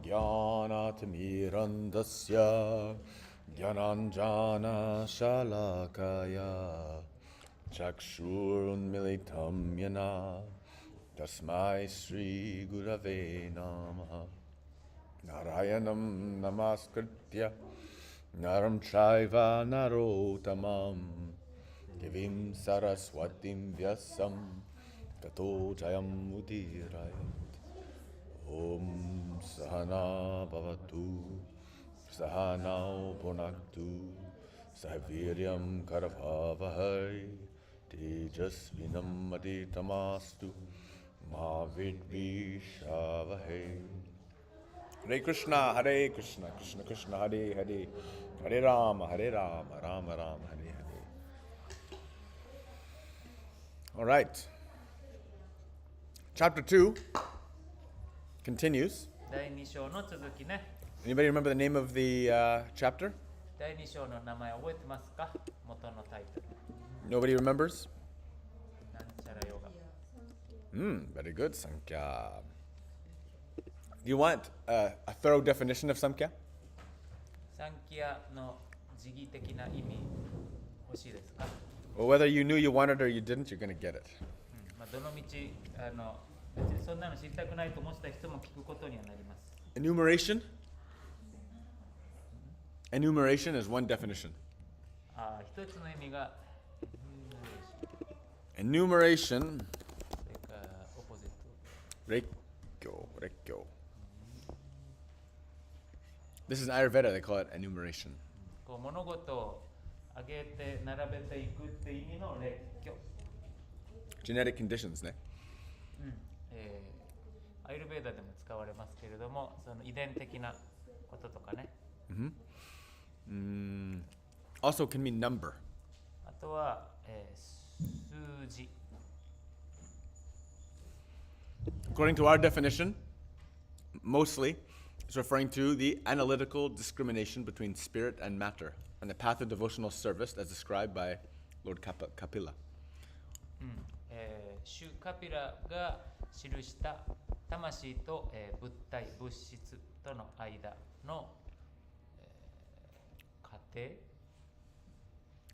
Jnanatimirandasya Jnananjana Shalakaya Chakshurunmilitam Yana Tasmai Sri Gurave Namaha Narayanam Namaskritya Naram Chaiva Narotamam Devim Saraswatim Vyasam Tato Jayam Udirayat Om Sahana Bhavatu Sahanao Bhunaktu Sahaviryam Karavavahai Tejasvinam Aditamastu Ma Vidvishavahai. Hare Krishna, Krishna Krishna, Hare Hare, Hare Rama, Rama Rama, Hare Hare. All right. Chapter 2 continues. 第2章の続きね。 Anybody remember the name of the chapter? 第2章の名前覚えてますか？元のタイトル。 Nobody remembers? なんちゃらヨガ。Very good, Sankhya. Do you want a thorough definition of Samkhya? サンキャの時義的な意味欲しいですか？ Well, whether you knew you wanted or you didn't, you're going to get it. まあ、どの道別にそんなの知りたくないと思ってた人も聞くことにはなります。 Enumeration? Enumeration is one definition. 一つの意味が Enumeration. それからオポジット。 Rekyo. This is Ayurveda, they call it enumeration. こう物事を上げて並べていくっていう意味の列挙。 Genetic conditions, ne? アイルベーダでも使われますけれども、その遺伝的なこととかね。Also can mean number. あとは、数字。 According to our definition, mostly, it's referring to the analytical discrimination between spirit and matter and the path of devotional service as described by Lord Kapila. シュカピラが記した魂と、物体、物質との間の、過程。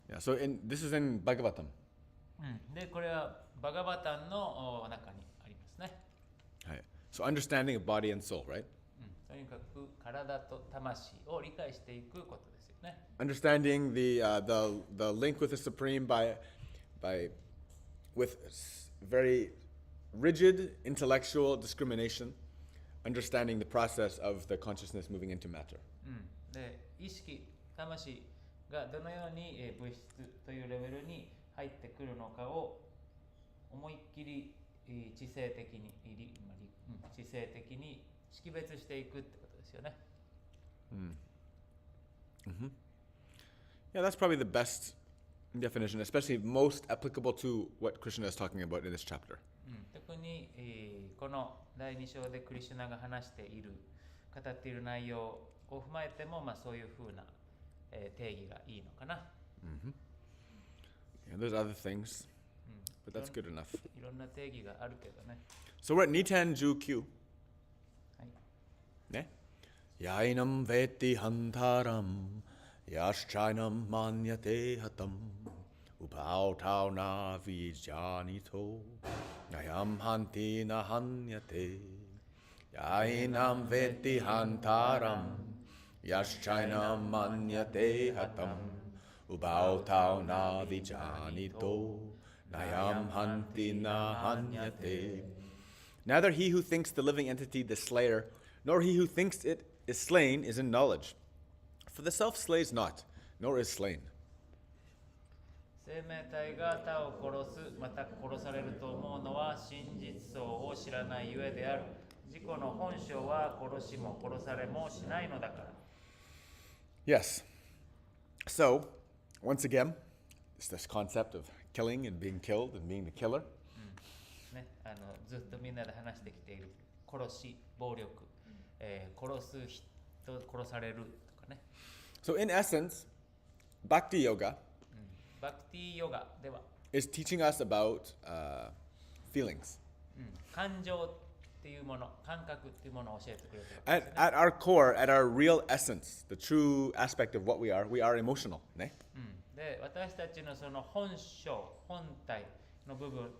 Yeah, so this is in Bhagavatam. で、これはバガバタンの中にありますね。Right. So understanding of body and soul, right? とにかく体と魂を理解していくことですよね。 Understanding the link with the Supreme with very rigid intellectual discrimination, understanding the process of the consciousness moving into matter. で、意識、魂がどのように、物質というレベルに入ってくるのかを思いっきり、知性的に識別していくってことですよね。Yeah, that's probably the best definition, especially most applicable to what Krishna is talking about in this chapter. 特に、この第2章でクリシュナが話している、語っている内容を踏まえても、まあ、そういうふうな、定義がいいのかな。Yeah, there's other things, but that's good enough. いろんな定義があるけどね。 So we're at Nitan Ju-kyu. はい。 Ne? Yainam veti hantaram Yaschainam manyate hatam Upautau na vijanito Nayam hanti na hanyate Yainam veti hantaram Yaschainam manyate hatam Upautau na vijanito Nayam hanti na hanyate. Neither he who thinks the living entity the slayer, nor he who thinks it is slain is in knowledge. For the self slays not, nor is slain. 生命体が他を殺す、また殺されると思うのは真実相を知らないゆえである。自己の本性は殺しも殺されもしないのだから。Yes. So, once again, it's this concept of killing and being killed and being the killer. ね、ずっとみんなで話してきている殺し、暴力、殺す人、殺されるとかね。So, in essence, Bhakti Yoga バクティヨガでは、is teaching us about feelings. 感情っていうもの、感覚っていうものを教えてくれてるんです At, ね。 at our core, at our real essence, the true aspect of what we are emotional. ね。で、私たちのその本性、本体の部分、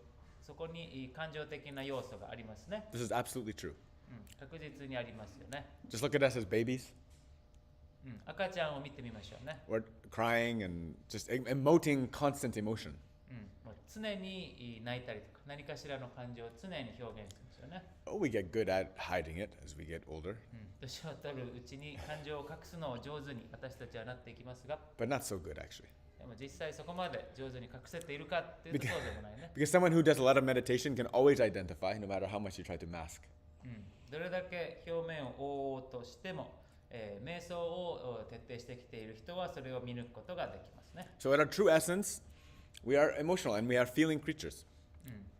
そこに感情的な要素がありますね。 This is absolutely true. 確実にありますよね。 Just look at us as babies. 赤ちゃんを見てみましょうね。 We're crying and just emoting constant emotion. もう常に泣いたりとか、何かしらの感情を常に表現するんですよね。 Oh, we get good at hiding it as we get older, 年を取るうちに感情を隠すのを上手に私たちはなっていきますが、 but not so good actually. でも実際そこまで上手に隠せているかっていうとそうでもないね。 Because someone who does a lot of meditation can always identify, no matter how much you try to mask. どれだけ表面を覆おうとしても、瞑想を徹底してきている人はそれを見抜くことができますね。 So, at our true essence, we are emotional and we are feeling creatures.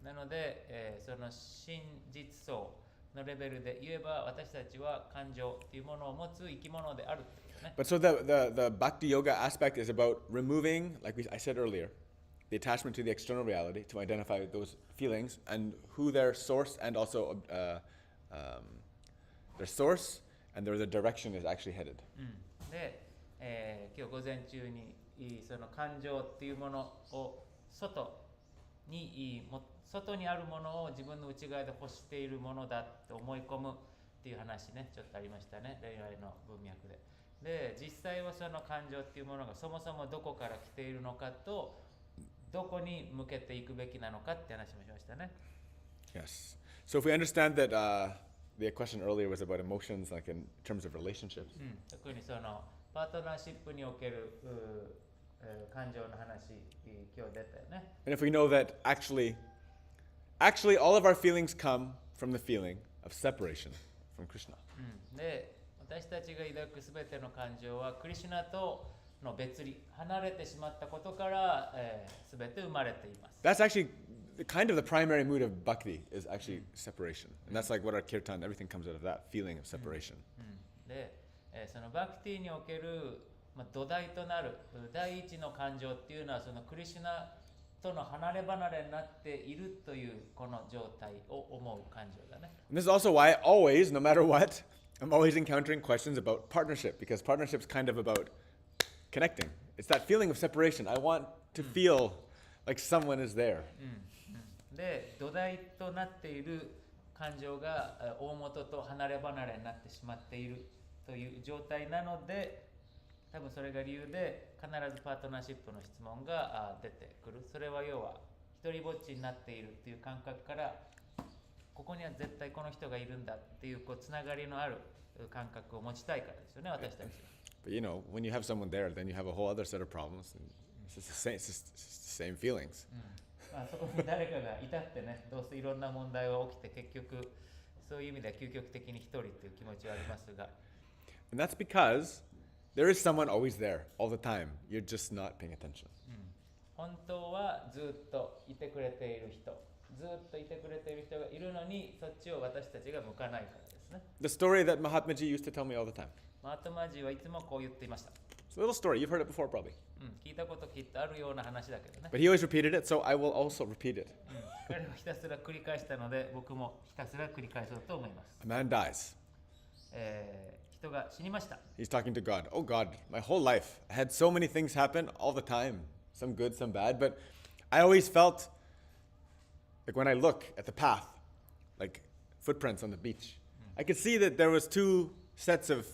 なので、その真実相のレベルで言えば私たちは感情というものを持つ生き物であるというね。 But so the Bhakti Yoga aspect is about removing, like I said earlier, the attachment to the external reality to identify those feelings and who their source and also their source and their direction is actually headed. で、今日午前中にその感情っていうものを外にあるものを自分の内側で欲しているものだと思い込むっていう話ね、ちょっとありましたね、恋愛の文脈で。で、実際はその感情っていうものがそもそもどこから来ているのかと、どこに向けていくべきなのかって話もしましたね。 Yes. So if we understand that the question earlier was about emotions, like in terms of relationships. 特にそのパートナーシップにおける感情の話、今日出たよね。 And if we know that actually all of our feelings come from the feeling of separation from Krishna. で、私たちが抱くすべての感情はクリシュナとの別離、離れてしまったことからすべて生まれています。 That's actually kind of the primary mood of bhakti is actually separation. And that's like what our kirtan, everything comes out of that feeling of separation. で、そのバクティにおける、土台となる第一の感情っていうのはそのクリシュナとの離れ離れになっているというこの状態を思う感情だね。 And this is also why always, no matter what, I'm always encountering questions about partnership because partnership's kind of about connecting. It's that feeling of separation. I want to feel like someone is there. で、土台となっている感情が大元と離れ離れになってしまっているという状態なので、多分それが理由で必ずパートナーシップの質問が出てくる。それは要は一人ぼっちになっているという感覚から、ここには絶対この人がいるんだっていうつながりのある感覚を持ちたいからですよね、私たちは。 But you know, when you have someone there, then you have a whole other set of problems. And it's just the same feelings. そこに誰かがいたってね、どうせいろんな問題が起きて結局そういう意味では究極的に一人っていう気持ちはありますが、 And that's because there is someone always there all the time. You're just not paying attention. 本当はずっといてくれている人、ずっといてくれている人がいるのに、そっちを私たちが向かないからですね。 The story that Mahatmaji used to tell me all the time. マートマジーはいつもこう言っていました。 It's a little story. You've heard it before, probably. 聞いたこときっとあるような話だけどね。 But he always repeated it, so I will also repeat it. 彼はひたすら繰り返したので、僕もひたすら繰り返そうと思います。 A man dies. 人が死にました。 He's talking to God. Oh God, my whole life, I had so many things happen all the time. Some good, some bad. But I always felt like when I look at the path, like footprints on the beach, I could see that there was two sets of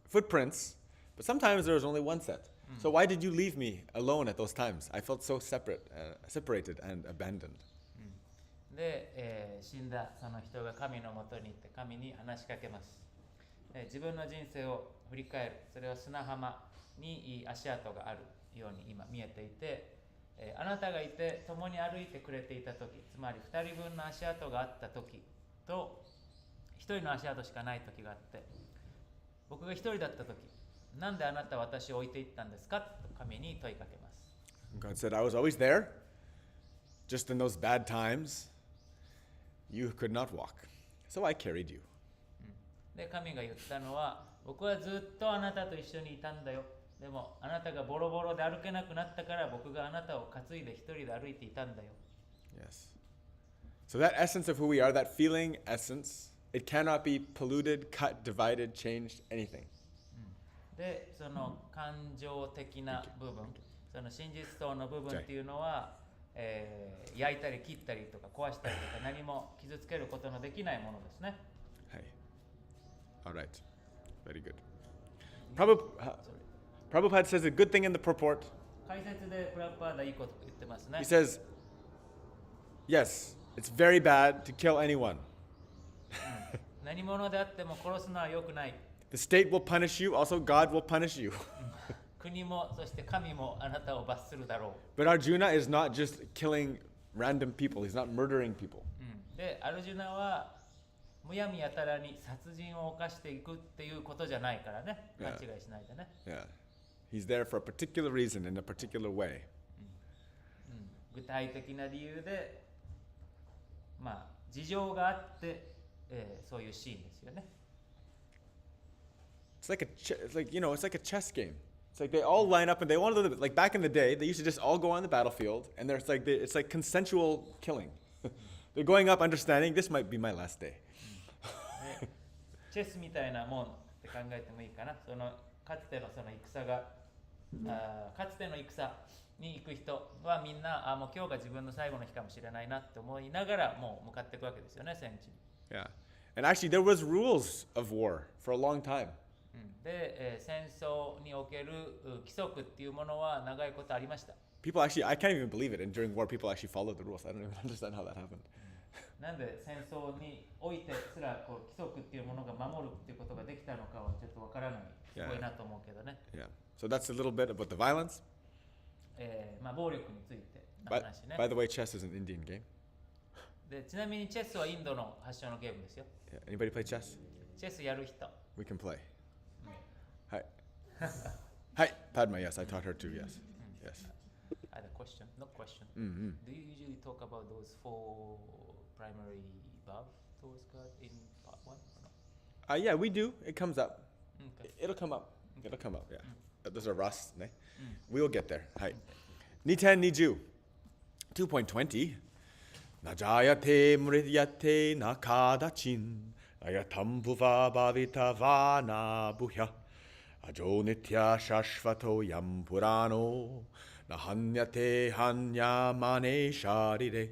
footprints, but sometimes there was only one set. So why did you leave me alone at those times? I felt so separated and abandoned. で、死んだその人が神のもとに行って神に話しかけます。自分の人生を振り返る。それは砂浜に足跡があるように今見えていて、あなたがいて共に歩いてくれていた時、つまり2人分の足跡があった時と1人の足跡しかない時があって、僕が1人だった時、なんであなたは私を置いていったんですかと神に問いかけます。 God said, I was always there. Just in those bad times, you could not walk. So I carried you. で、神が言ったのは、僕はずっとあなたと一緒にいたんだよ。でも、あなたがボロボロで歩けなくなったから、僕があなたを担いで一人で歩いていたんだよ。Yes. So that essence of who we are, that feeling essence, it cannot be polluted, cut, divided, changed, anything. で、その感情的な部分、その真実相の部分っていうのは、焼いたり切ったりとか壊したりとか何も傷つけることのできないものですね。はい。Alright. Very good. Prabhupada says a good thing in the purport. 解説でプラッパーダいいこと言ってますね。He says, yes, it's very bad to kill anyone. 何者であっても殺すのは良くない。The state will punish you, also God will punish you. 国もそして神もあなたを罰するだろう。But Arjuna is not just killing random people. He's not murdering people. で、アルジュナはむやみやたらに殺人を犯していくっていうことじゃないからね。勘違いしないでね。Yeah. He's there for a particular reason in a particular way. 具体的な理由で、まあ事情があって、そういうシーンですよね。It's like it's like a chess game. It's like they all line up and they all like back in the day, they used to just all go on the battlefield and there's like it's like consensual killing. They're going up understanding this might be my last day. チェスみたいなもんって考えてもいいかな。そのかつてのその戦が、かつての戦に行く人はみんなもう今日が自分の最後の日かもしれないなって思いながらもう向かっていくわけですよね、戦地に。Yeah. And actually there was rules of war for a long time. で、戦争における規則っていうものは長いことありました。People actually, I can't even believe it. And during war, people actually followed the rules. I don't even understand how that happened. なんで戦争においてすらこう規則っていうものが守るっていうことができたのかはちょっとわからない。すごいなと思うけどね。Yeah. So that's a little bit about the violence. まあ暴力についての By, 話ね。by the way, chess is an Indian game. で、ちなみにチェスはインドの発祥のゲームですよ。Yeah. Anybody play chess? チェスやる人。We can play. Hi. Hi, Padma. Yes, I taught her too. Yes. Yes. I had a question. No question. Mm-hmm. Do you usually talk about those 4 primary love towards God in part 1 or no? Yeah, we do. It comes up. Okay. It'll come up. It'll come up. Yeah. Those are Ras. We'll get there. Hi. Niten Niju. 2.20. Najayate mridyate nakadachin. Ayatam bhuva bhavita vana bhuya. Ajo nitya shashvato yam purano. Nahanyate hanyamane sharire.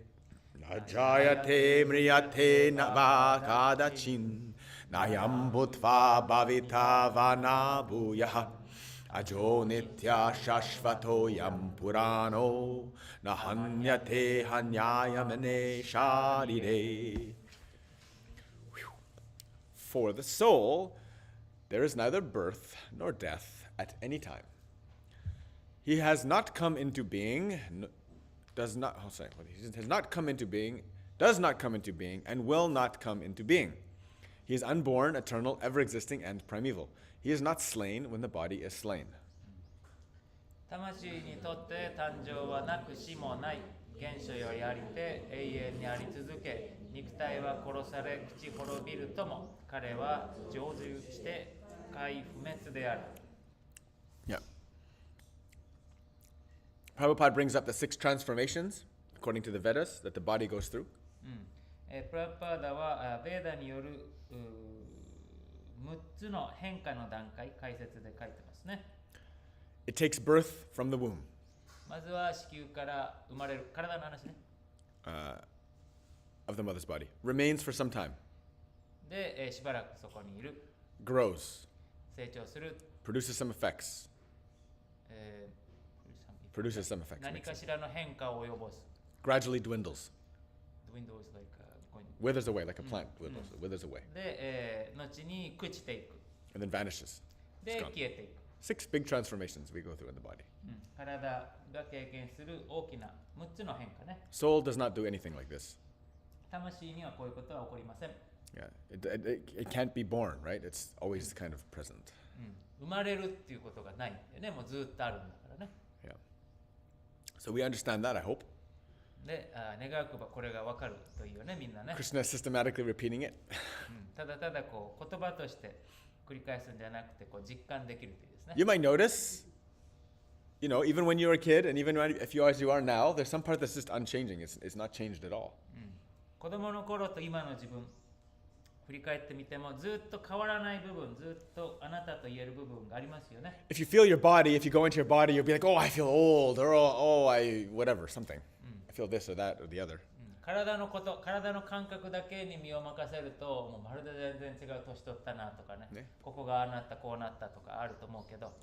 Najayate mriyate navakadachin. Nayam bhutva bhavita vana bhuya. Ajo nitya shashvato yam purano. Nahanyate hanyayamane sharire. For the soul, there is neither birth nor death at any time. He has not come into being, has not come into being, does not come into being, and will not come into being. He is unborn, eternal, ever-existing, and primeval. He is not slain when the body is slain. 魂にとって誕生はなく死もない。原初よりありて永遠にあり続け、肉体は殺され朽ち滅びるとも、彼は成就して皆不滅である。Yeah. Prabhupada brings up the 6 transformations, according to the Vedas, that the body goes through. プラッパーダはベーダによる6つの変化の段階、解説で書いてますね。It takes birth from the womb. まずは子宮から生まれる体の話ね。Of the mother's body. Remains for some time. で、しばらくそこにいる。Grows. 成長する。Produces some effects. Produces some effects. 何かしらの変化を及ぼす。Gradually dwindles. Dwindles like going. Withers away, like a plant withers away. で、後に朽ちていく。And then vanishes. で、消えていく。6 big transformations we go through in the body. 体が経験する大きな6つの変化ね。Soul does not do anything like this. 魂にはこういうことは起こりません。Yeah, it can't be born, right? It's always kind of present. 生まれるっていうことがないんでね、もうずっとあるんだからね。Yeah. So we understand that, I hope. で、願わくばこれが分かるというね、みんなね。Krishna is systematically repeating it. ただただこう言葉として繰り返すんじゃなくてこう実感できるというですね。You might notice, even when you were a kid, and even if you as you are now, there's some part that's just unchanging. It's not changed at all. 子供の頃と今の自分振り返ってみてもずっと変わらない部分、ずっとあなたと言える部分がありますよね。If you feel your body, if you go into your body, you'll be like, oh, I feel old, or oh, I, whatever, something. I feel this or that or the other. 体のこと、体の感覚だけに身を任せると、もうまるで全然違う年取ったなとかね、ここがああなったこうなったとかあると思うけど、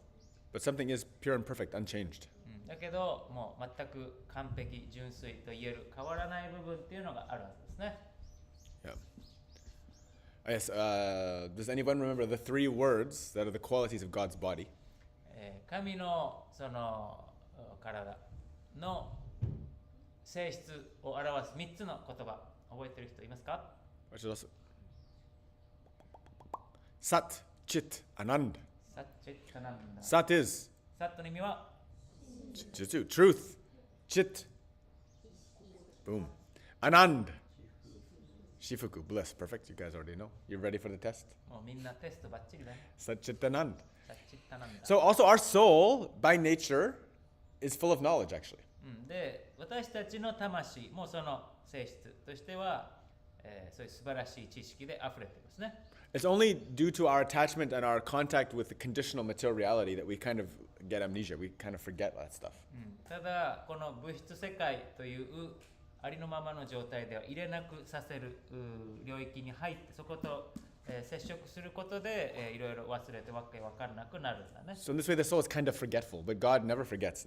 But something is pure and perfect, unchanged. だけどもう全く完璧、純粋と言える変わらない部分っていうのがあるはずですね。Yeah. Yes, does anyone remember the 3 words that are the qualities of God's body? 神のその体の性質を表す3つの言葉、覚えてる人いますか？ Sat, Chit, Anand. サッチッタナンダ。 Sat is サットの意味は truth. Chit, boom. Anand, Shifuku, bliss. Perfect. You guys already know. You ready for the test? もうみんなテストバッチリだね。 Sat, Chit, Anand. サッチッタナンダ。 So also our soul, by nature, is full of knowledge, actually. で、私たちの魂もその性質としては、そういう素晴らしい知識で溢れていますね。It's only due to our attachment and our contact with the conditional material reality that we kind of get amnesia. We kind of forget that stuff. ただこの物質世界というありのままの状態では入れなくさせる領域に入ってそこと、接触することで、いろいろ忘れてわけわからなくなるんだね。So in this way, the soul is kind of forgetful, but God never forgets.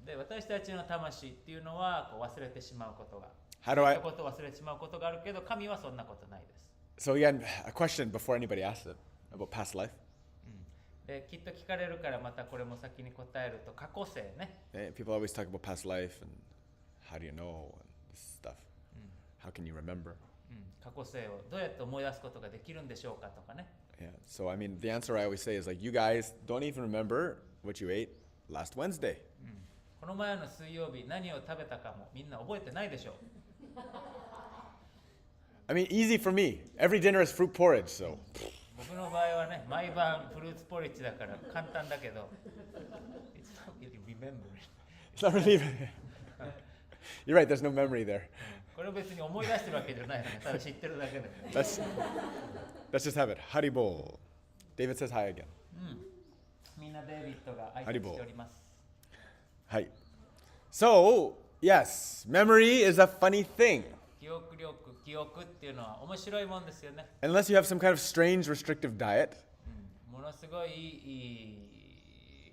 で、私たちの魂っていうのはこう忘れてしまうことが、 How do I? ことを忘れてしまうことがあるけど、神はそんなことないです。So again, a question before anybody asks it about past life. で、きっと聞かれるからまたこれも先に答えると過去性ね。People always talk about past life and how do you know and this stuff. How can you remember? 過去性をどうやって思い出すことができるんでしょうかとかね。Yeah. So I mean, the answer I always say is like, you guys don't even remember what you ate last Wednesday. この前の水曜日何を食べたかもみんな覚えてないでしょう。I mean, easy for me. Every dinner is fruit porridge, so. 僕の場合はね、毎晩フルーツポリッジだから簡単だけど、It's not really remembering. It's not really. You're right. There's no memory there. これを別に思い出してるわけじゃないのね。ただ知ってるだけで。Let's just have it. Haribo. David says hi again. みんなデイビッドが挨拶しております。Hi. So, yes, memory is a funny thing. 記憶力、記憶っていうのは面白いもんですよね。 Unless you have some kind of strange restrictive diet. ものすごい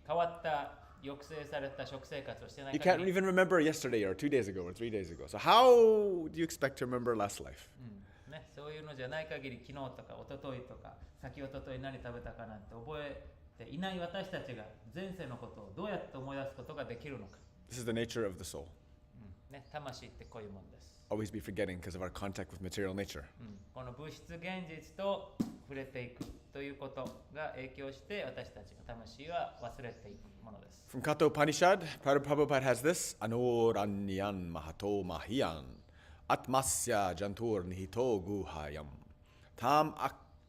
変わった抑制された食生活をしてない You 限 can't り、 even remember yesterday or 2 days ago or 3 days ago. So how do you expect to remember last life? ね、そういうのじゃない限り昨日とか一昨日とか先一昨日何食べたかなんて覚えていない私たちが前世のことをどうやって思い出すことができるのか。This is the nature of the soul. ね、魂ってこういうもんです。Always be forgetting because of our contact with material nature. この物質現実と触れていくということが影響して私たちの魂は忘れていくものです。 From Katha Upanishad, Prabhupada has this: Anoranyan mahato mahiyan atmasya jantur nihito guhayam tam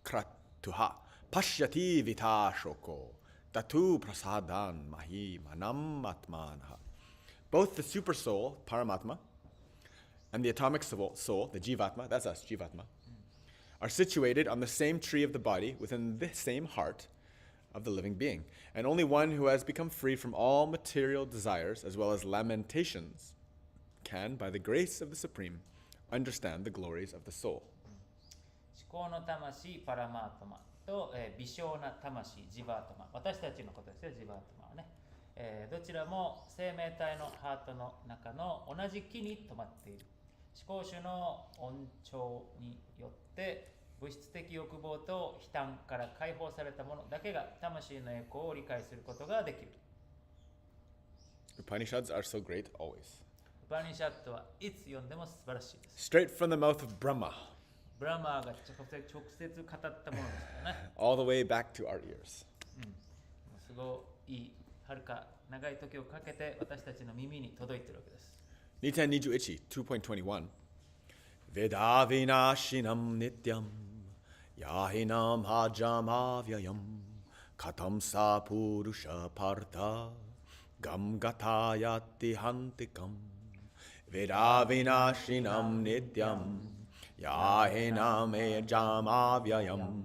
akratuha pashyati vitashoko datu prasadan mahi manam atmanaha. Both the super soul, Paramatma, and the atomic soul, the Jivatma, that's us, Jivatma, are situated on the same tree of the body within the same heart of the living being. And only one who has become free from all material desires as well as lamentations can, by the grace of the Supreme, understand the glories of the soul. 思考の魂、パラマートマと、微小な魂、ジバートマ。私たちのことですよ、ジバートマはね。どちらも生命体のハートの中の同じ木に止まっている。思考主の恩寵によって物質的欲望と悲嘆から解放されたものだけが魂の栄光を理解することができる。Upanishads are so great always. ウパニシャットはいつ読んでも素晴らしいです。 Straight from the mouth of Brahma, ブラマーが直接語ったものですからね。all the way back to our ears. すごいはるか長い時をかけて私たちの耳に届いているわけです。Niten Niju Ichi 2.21 Vedavinashinam nityam yahinam hajam avyayam katam sa purusha partha gam gatayati hantikam Vedavinashinam nityam Yahinam ejam avyayam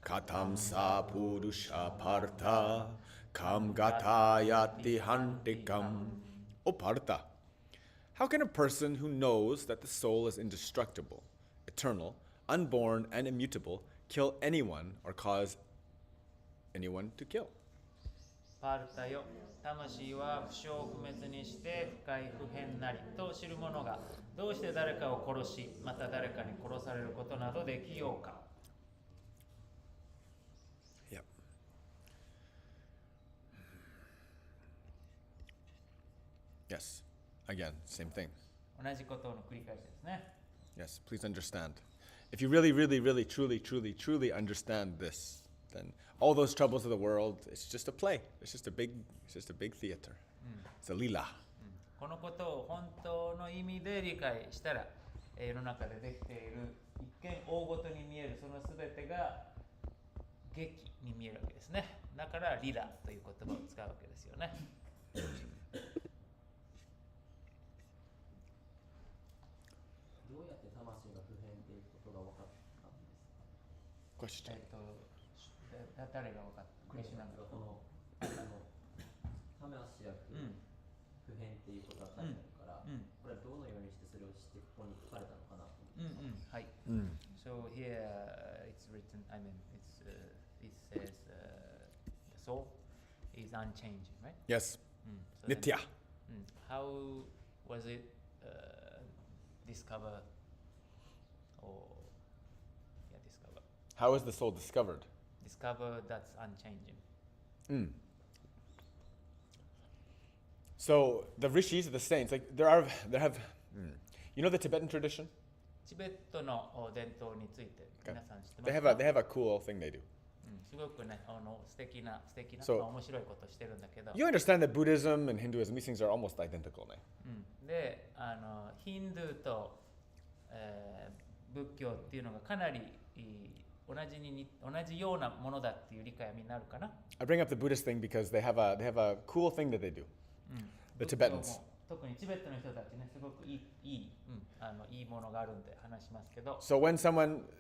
katam sa purusha partha kam gatayati hantikam. O Partha, how can a person who knows that the soul is indestructible, eternal, unborn, and immutable kill anyone or cause anyone to kill? パルタよ、魂は不生不滅にして不快不変なりと知る者がどうして誰かを殺し、また誰かに殺されることなどできようか。Yep. Yes. Again, same thing. 同じことの繰り返しですね。Yes, please understand. If you really, really, really, truly, truly, truly understand this, then all those troubles of the world, it's just a play. It's just a big theater. It's a lila. このことを本当の意味で理解したら、世の中でできている一見大ごとに見えるそのすべてが劇に見えるわけですね。だからリラという言葉を使うわけですよね。どうやって魂が不変っていうことが分かったんですか。Question. 誰が分かった？クリシュナが。この魂は不変っていうことが書いてあるから、これはどのようにしてそれを知ってここに書かれたのかなと思って。はい。So here it's written. I mean, it says the soul is unchanging, right? Yes. So Nitya. How was it discovered? Discovered. How is the soul discovered? Discovered that's unchanging. So the rishis, the saints, like you know the Tibetan tradition? チベットの伝統について皆さん知ってます They か？ have a cool thing they do. すごくね、素敵な、そう面白いことしてるんだけど。You understand that Buddhism and Hinduism, these things are almost identical, right? で、ヒンドゥーと、仏教っていうのがかなり同じようなものだっていう理解はみんなあるかな。I bring up the Buddhist thing because they have a cool thing that they do. The Tibetans. 特にチベットの人たちね、すごくいいものがあるんで話しますけど。So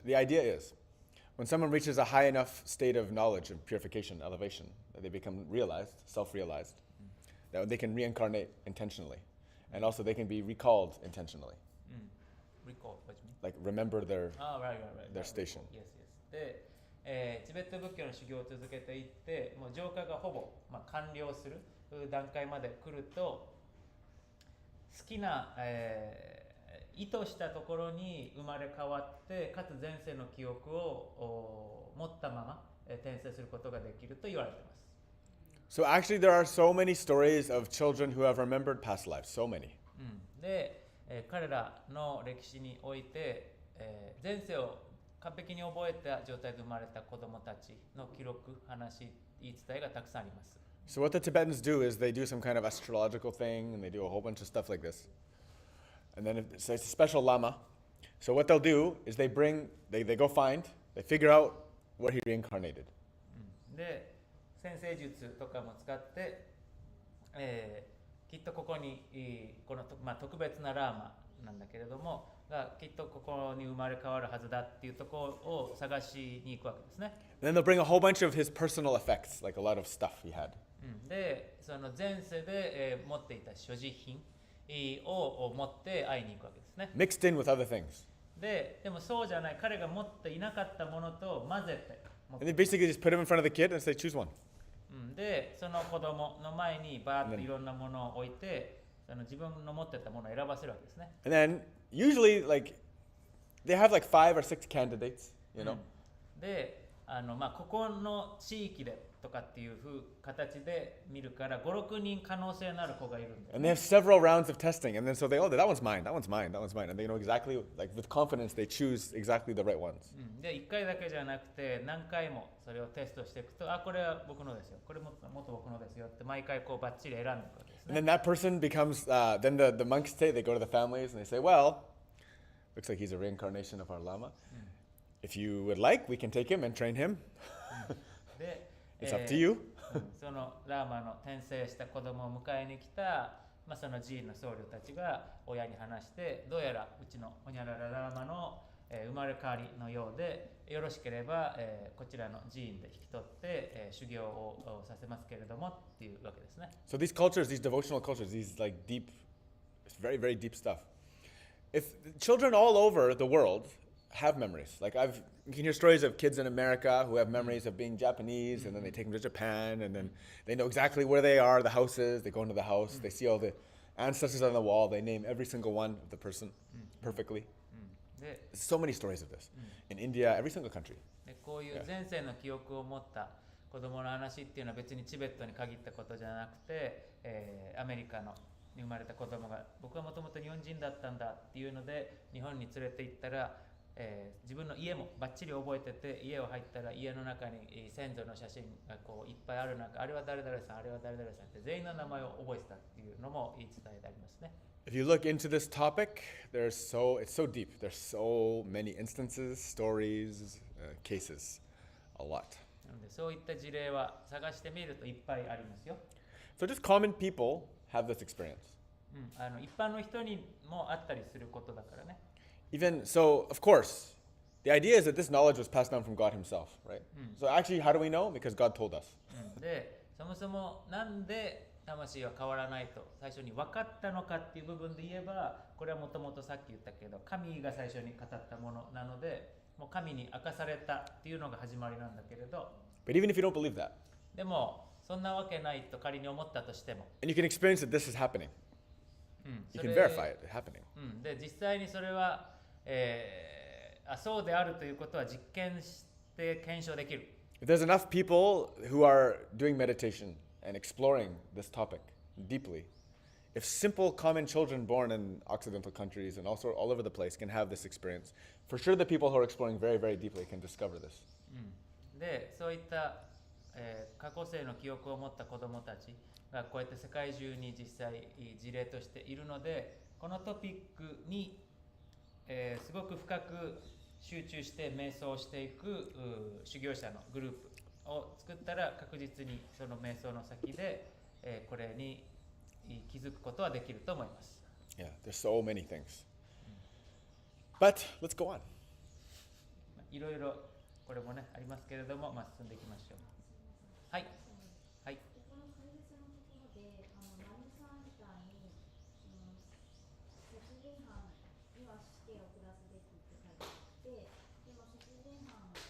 the idea is, when someone reaches a high enough state of knowledge and purification, elevation, that they become self-realized, that they can reincarnate intentionally. And also they can be recalled intentionally. Recall, what do you mean? Like remember their Right. station. Yes. で、チベット仏教の修行を続けていって、もう浄化がほぼ、完了する段階まで来ると、好きな、意図したところに生まれ変わって、かつ前世の記憶を持ったまま転生することができると言われています。So actually there are so many stories of children who have remembered past lives, so many. で、彼らの歴史において、前世を完璧に覚えた状態で生まれた子供たちの記録、話、言い伝えがたくさんあります。So what the Tibetans do is they do some kind of astrological thing and they do a whole bunch of stuff like this. And then it's a special lama. So what they'll do is they go find, they figure out where he reincarnated. で、先生術とかも使って、きっとここにこの、特別なラーマなんだけれどもがきっとここに生まれ変わるはずだっていうところを探しに行くわけですね。Then they'll bring a whole bunch of his personal effects, like a lot of stuff he had. で、その前世で、持っていた所持品を持って会いに行くわけですね。Mixed in with other things. でもそうじゃない、彼が持っていなかったものと混ぜて。And they basically just put him in front of the kid and say, choose one. で、その子供の前にバーッといろんなものを置いて、その自分の持ってたものを選ばせるわけですね。And then usually they have like 5 or 6 candidates, you know. で、ここの地域でとかっていう形で見るから5、6人可能性のある子がいるんで。And they have several rounds of testing, and then so that one's mine, that one's mine, that one's mine, and they know exactly, like with confidence, they choose exactly the right ones. で、1回だけじゃなくて何回もそれをテストしていくと、これは僕のですよ、これもっと僕のですよって毎回こうバッチリ選んでいくわけですね。And then that person becomes, then the monks they go to the families and they say, well, looks like he's a reincarnation of our lama. If you would like, we can take him and train him. で、It's up to you. そのラーマの転生した子供を迎えに来た、その寺院の僧侶たちが親に話して、どうやらうちのホニャラララーマの生まれ変わりのようで、よろしければ、こちらの寺院で引き取って、修行をさせますけれどもっていうわけですね。So these cultures, these devotional cultures, these like deep, it's very, very deep stuff. If children all over the world have memories, like you can hear stories of kids in America who have memories of being Japanese, and then they take them to Japan, and then they know exactly where they are, the houses, they go into the house, they see all the ancestors on the wall, they name every single one of the person perfectly. で So many stories of this. In India, every single country. でこういう前世の記憶を持った子供の話っていうのは別にチベットに限ったことじゃなくて、アメリカのに生まれた子供が僕はもともと日本人だったんだっていうので日本に連れて行ったら、自分の家もバッチリ覚えてて、家を入ったら家の中に、先祖の写真がこういっぱいある中、あれは誰々さん、あれは誰々さんって全員の名前を覚えてたっていうのも言い伝えでありますね。If you look into this topic, it's so deep. There's so many instances, stories, cases, a lot. なのでそういった事例は探してみるといっぱいありますよ。So just common people have this experience. 一般の人にもあったりすることだからね。Even so, of course, the idea is that this knowledge was passed down from God Himself, right? So actually, how do we know? Because God told us. で、そもそもなんで魂は変わらないと最初に分かったのかっていう部分で言えば、これはもともとさっき言ったけど、神が最初に語ったものなので、もう神に明かされたっていうのが始まりなんだけれど、But even if you don't believe that, でもそんなわけないと仮に思ったとしても、and you can experience that this is happening, you そ can れ verify it happening. で実際にそれは、そうであるということは実験して検証できる。If there's enough people who are doing meditation and exploring this topic deeply, if simple common children born in Occidental countries and also all over the place can have this experience, for sure the people who are exploring very, very deeply can discover this. で、そういった、過去世の記憶を持った子どもたちがこうやって世界中に実際事例としているので、このトピックに、すごく深く集中して瞑想していく修行者のグループを作ったら確実にその瞑想の先で、これに気づくことはできると思います。Yeah, there's so many things. But let's go on. いろいろこれもねありますけれども、進んでいきましょう。はい。はい。この解説のところで、丸さんみたいに、殺人犯には死刑を下すべきって書いてあって、でも殺人犯が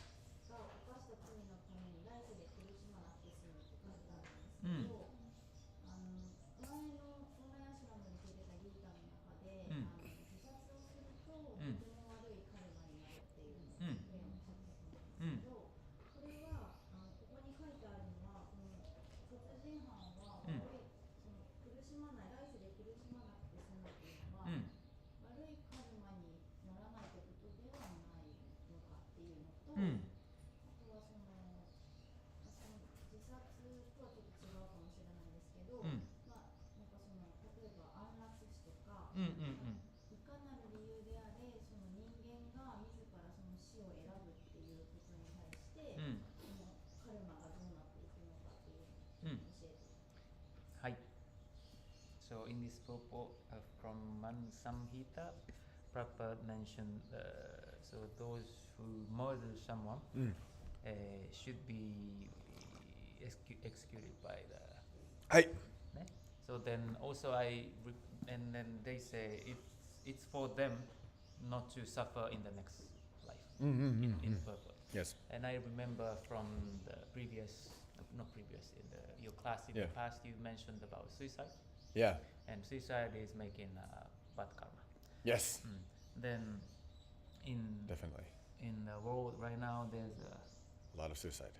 犯した罪のために来世で苦しまなくて済むって書いてあるんですけど、前のオンラインアシュラムに出てたギータの中で、自殺をするととても悪いカルマになるっていうのをおっしゃってたんですけど、これはここに書いてあるのは、この殺人犯は悪い、その苦しまない、来世で苦しまなくて済むっていうのは、悪いカルマにならないってことではないのかっていうのと、あとはその自殺とはちょっと違うかもしれないですけど、なんかその例えば安楽死とか、いかなる理由であれ、その人間が自らその死を選ぶっていうことに対して、そのカルマがどうなっていくのかっていうのを教えてください。はい。So in this book from Samhita, Prabhupada mentioned so those who murder someone should be executed by the. はい。 So then also and then they say it's for them not to suffer in the next life in purpose. Yes. And I remember from the previous, not previous, in your class in the past, you mentioned about suicide. Yeah. And suicide is making bad karma. Yes. Then Definitely. in the world right now, there's A lot of suicide.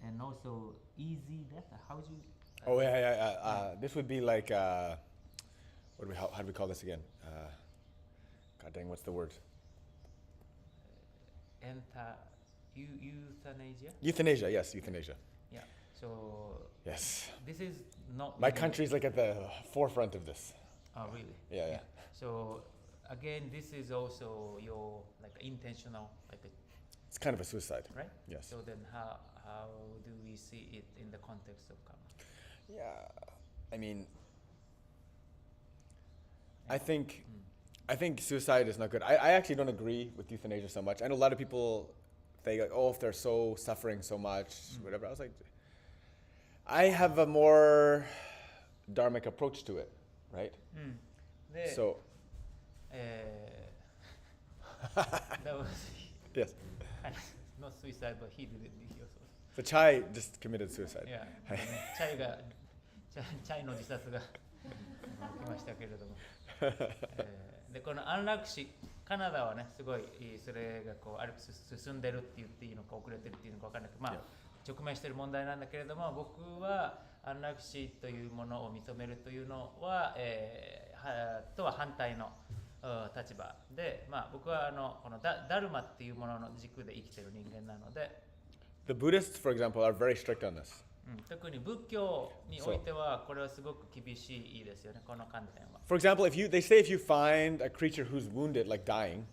and also easy death. How do you? Oh yeah. This would be like how do we call this again? God dang, what's the word? Euthanasia. Euthanasia. Yes, euthanasia. Yeah. So Yes. this is not. My really- country's like at the forefront of this. Oh really? Yeah. So again, this is also your like intentional, It's kind of a suicide. right? Yes. So then, how do we see it in the context of karma? Yeah. I mean, I think I think suicide is not good. I actually don't agree with euthanasia so much. I know a lot of people think like, oh, if they're so suffering so much, whatever. I was like, I have a more dharmic approach to it, right? で、 So, that was yes. not suicide, but he did it. So Chai just committed suicide. Yeah. チャイの自殺が起きましたけれども、でこの安楽死、カナダはねすごいそれがこう進んでるって言っていいのか遅れてるっていうのか分からないけど、まあ直面している問題なんだけれども、僕は安楽死というものを認めるというのは、とは反対の立場で、まあ僕はこのダルマっていうものの軸で生きている人間なので。The Buddhists, for example, are very strict on this. 特に仏教においてはこれはすごく厳しいですよね、この観点は。For example, they say if you find a creature who's wounded, like dying,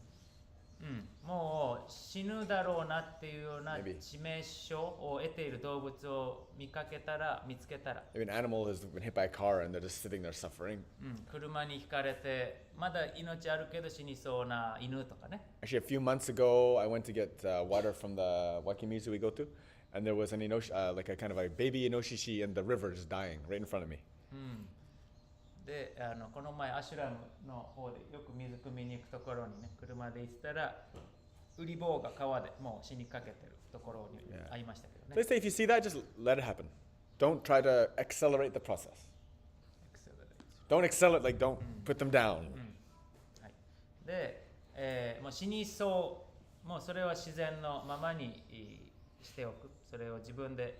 もう死ぬだろうなっていうような Maybe. 致命傷を得ている動物を見つけたら、maybe an animal has been hit by a car and they're just sitting there suffering. 車にひかれてまだ命あるけど死にそうな犬とかね。Actually, a few months ago, I went to get water from the Wakimizu we go to, and there was an like a kind of a baby inoshishi in the river just dying right in front of me. でこの前アシュラムの方でよく水汲みに行くところにね車で行ったらウリボウが川でもう死にかけてるところに会いましたけど So ね。 they say if you see that, just let it happen. Don't try to accelerate the process. Don't accelerate, like don't put them down. はい、で、もう死にそう、もうそれは自然のままにしておく。それを自分で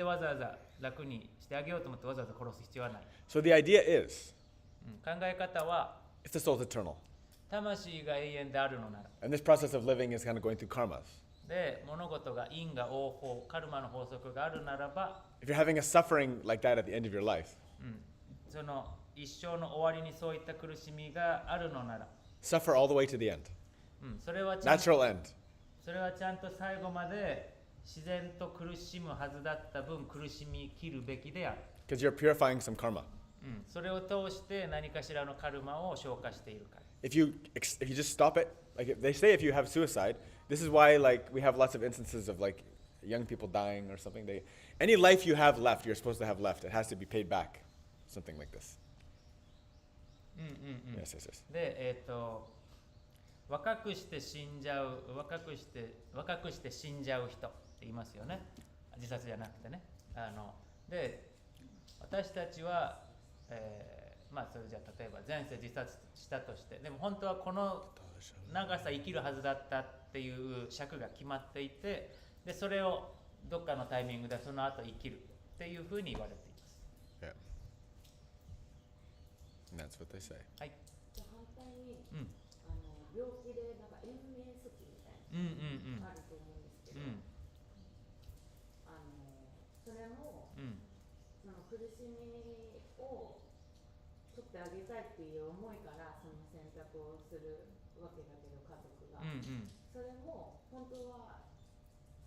わざわざ楽にしてあげようと思ってわざわざ殺す必要はない。So the idea is, 考え方は if the soul's eternal, 魂が永遠であるのなら。 and this process of living is kind of going through karmas. で、物事が因果応報、カルマの法則があるならば、 If you're having a suffering like that at the end of your life, その一生の終わりにそういった苦しみがあるのなら、 suffer all the way to the end. それはちゃんと Natural end. 最後まで自然と苦しむはずだった分苦しみ切るべきである。 Because you're purifying some karma. それを通して何かしらのカルマを消化しているから。If you just stop it, like they say if you have suicide, this is why like we have lots of instances of like young people dying or something. Any life you have left, you're supposed to have left. It has to be paid back. Something like this. Yes, yes, yes. で、若くして死んじゃう人って言いますよね。自殺じゃなくてね。で、私たちは、まあそれじゃあ例えば前世自殺したとして、でも本当はこの長さ生きるはずだったっていう尺が決まっていて、でそれをどっかのタイミングでその後生きるっていうふうに言われています。Yeah. And that's what they say. はい。じゃあ反対に、病気でなんか延命措置みたいなのがあると思うんですけど、それも、その苦しみを取ってあげたいっていう思いからその選択をするわけだけど家族が、それも本当は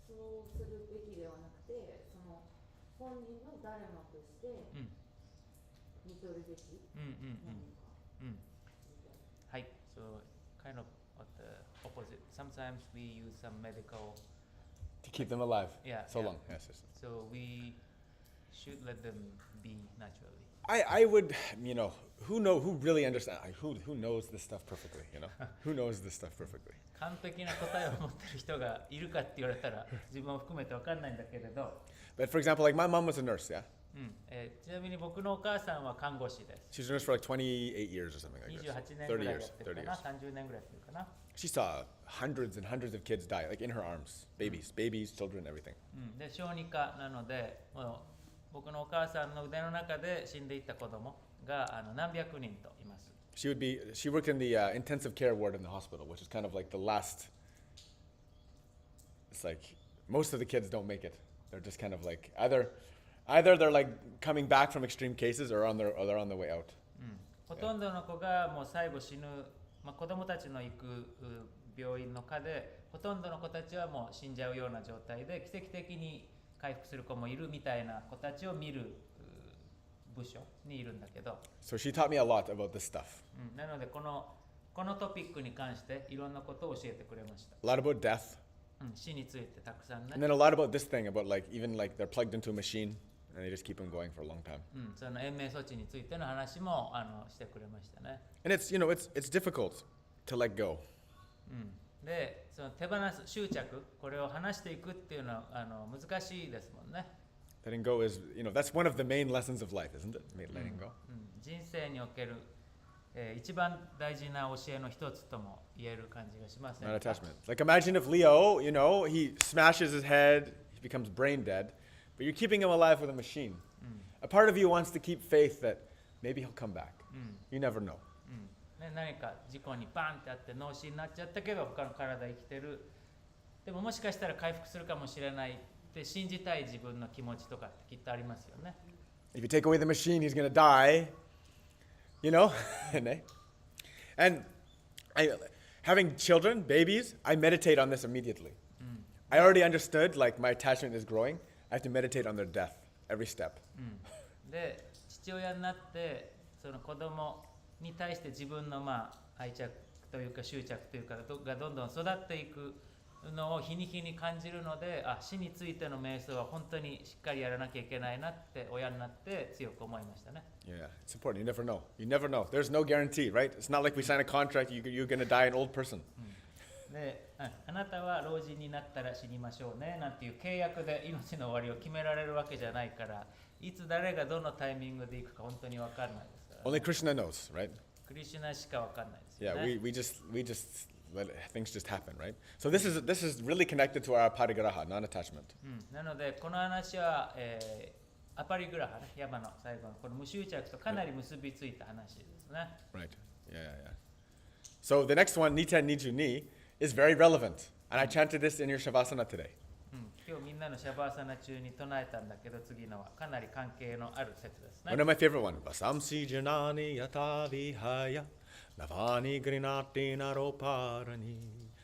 そうするべきではなくて、その本人の誰もとして見とるべきなのか。はい。So kind of what the opposite. Sometimes we use some medical To keep them alive. Yeah, So yeah. long. Yes, yes. So we should let them be naturally. I would, who really understands, who knows this stuff perfectly, Who knows this stuff perfectly? 完璧な答えを持ってる人がいるかって言われたら自分を含めて分かんないんだけれど、But for example, like my mom was a nurse, yeah? ちなみに僕のお母さんは看護師です。 She was a nurse for like 28 years or something like 28 that. 年ぐ 30らいや years, ってる 30かな、 years. 30年ぐらいやってるかな。She saw hundreds and hundreds of kids die, like in her arms. Babies, children, everything. で、小児科なので、もう僕のお母さんの腕の中で死んでいった子供が何百人といます。She worked in the intensive care ward in the hospital, which is kind of like the last, it's like most of the kids don't make it. They're just kind of like, either they're like coming back from extreme cases or they're on their way out. ほとんどの子がもう最後死ぬ、子供たちの行く病院の科で、ほとんどの子たちはもう死んじゃうような状態で、奇跡的に回復する子もいるみたいな子たちを見る部署にいるんだけど、 So she taught me a lot about this stuff. なのでこのこのトピックに関していろんなことを教えてくれました。A lot about death. 死についてたくさんね。 And then a lot about this thing about like even like they're plugged into a machine and they just keep them going for a long time. その延命措置についての話もしてくれましたね。And it's, you know, it's difficult to let go. で、その手放す執着、これを離していくっていうのは難しいですもんね。Letting go is, you know, that's one of the main lessons of life, isn't it? Letting go. 人生における、一番大事な教えの一つとも言える感じがしますね。Not attachment. Like imagine if Leo, you know, he smashes his head, he becomes brain dead, but you're keeping him alive with a machine. A part of you wants to keep faith that maybe he'll come back. You never know. ね、何か事故にバンってあって脳死になっちゃったけど他の体生きてる。でももしかしたら回復するかもしれないって信じたい自分の気持ちとかってきっとありますよね。If you take away the machine, he's going to die. You know? And having children, babies, I meditate on this immediately. I already understood, like, my attachment is growing. I have to meditate on their death, every step. で、父親になってその子供に対して自分の愛着というか執着というかがどんどん育っていくのを日に日に感じるので、死についての瞑想は本当にしっかりやらなきゃいけないなって親になって強く思いましたね。Yeah, it's important. You never know. You never know. There's no guarantee, right? It's not like we sign a contract, you're going to die an old person. で、あなたは老人になったら死にましょうねなんていう契約で命の終わりを決められるわけじゃないから、いつ誰がどのタイミングで行くか本当に分からないですから、ね。Only Krishna knows, right? クリシュナしか分からないですよ Yeah, ね。we just let things just happen, right? So this is really connected to our parigraha, non-attachment. なのでこの話は、アパリグラハね、山の最後のこの無執着とかなり結びついた話ですね。Right. Yeah. So the next one, Nita Niju Ni, is very relevant. And I chanted this in your Shavasana today. 今日みんなのシャバーサナ中に唱えたんだけど、次のはかなり関係のある説ですね。One of my favorite ones. Vasamsi janani yata vihaya navani grinati naroparani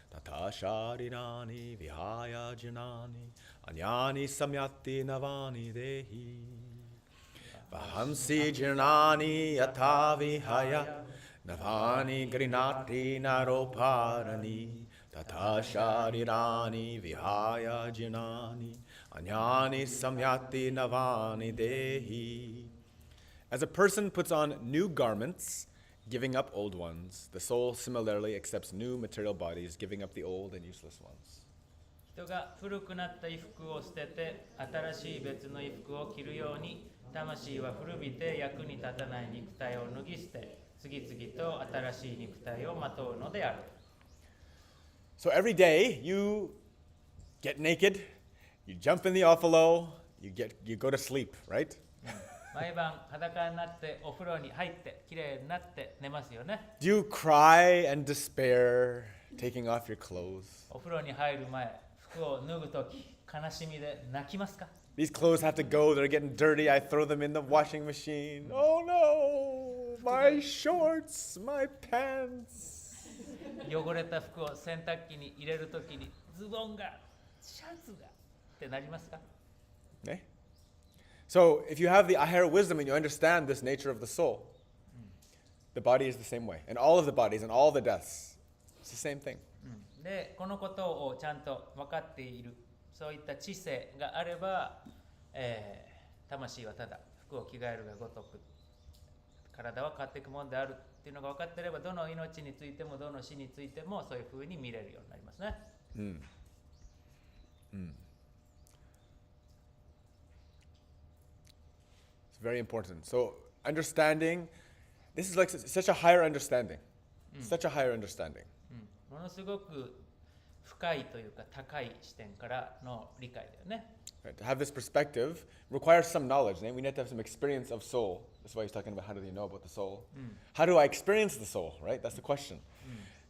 tata sharirani vihaya janani anyani samyati navani dehi. Vahamsi janani yata vihaya navani grinati naroparani tata sharirani vihaya janani anyani samyati navani dehi. As a person puts on new garments, giving up old ones, the soul similarly accepts new material bodies, giving up the old and useless ones. 人が古くなった衣服を捨てて新しい別の衣服を着るように、魂は古びて役に立たない肉体を脱ぎ捨て、次々と新しい肉体をまとうのである。So every day you get naked, you jump in the offalo, you go to sleep, right? 毎晩裸になってお風呂に入ってきれいになって寝ますよね。Do you cry and despair taking off your clothes? お風呂に入る前、服を脱ぐとき悲しみで泣きますか？ These clothes have to go, they're getting dirty, I throw them in the washing machine. Oh no, my shorts, my pants. 汚れた服を洗濯機に入れるときにズボンがシャツがってなりますか？ Okay? So if you have the higher wisdom and you understand this nature of the soul, the body is the same way. And all of the bodies and all the deaths, it's the same thing. で、このことをちゃんと分かっている、そういった知性があれば、魂はただ服を着替えるがごとく体は変わっていくものであるっていうのが分かっていれば、どの命についてもどの死についてもそういうふうに見れるようになりますね。It's very important. So understanding, this is like such a higher understanding. Such a higher understanding. ものすごく深いというか高い視点からの理解だよね。Right? To have this perspective requires some knowledge. We need to have some experience of soul. That's why he's talking about how do you know about the soul. How do I experience the soul, right? That's the question.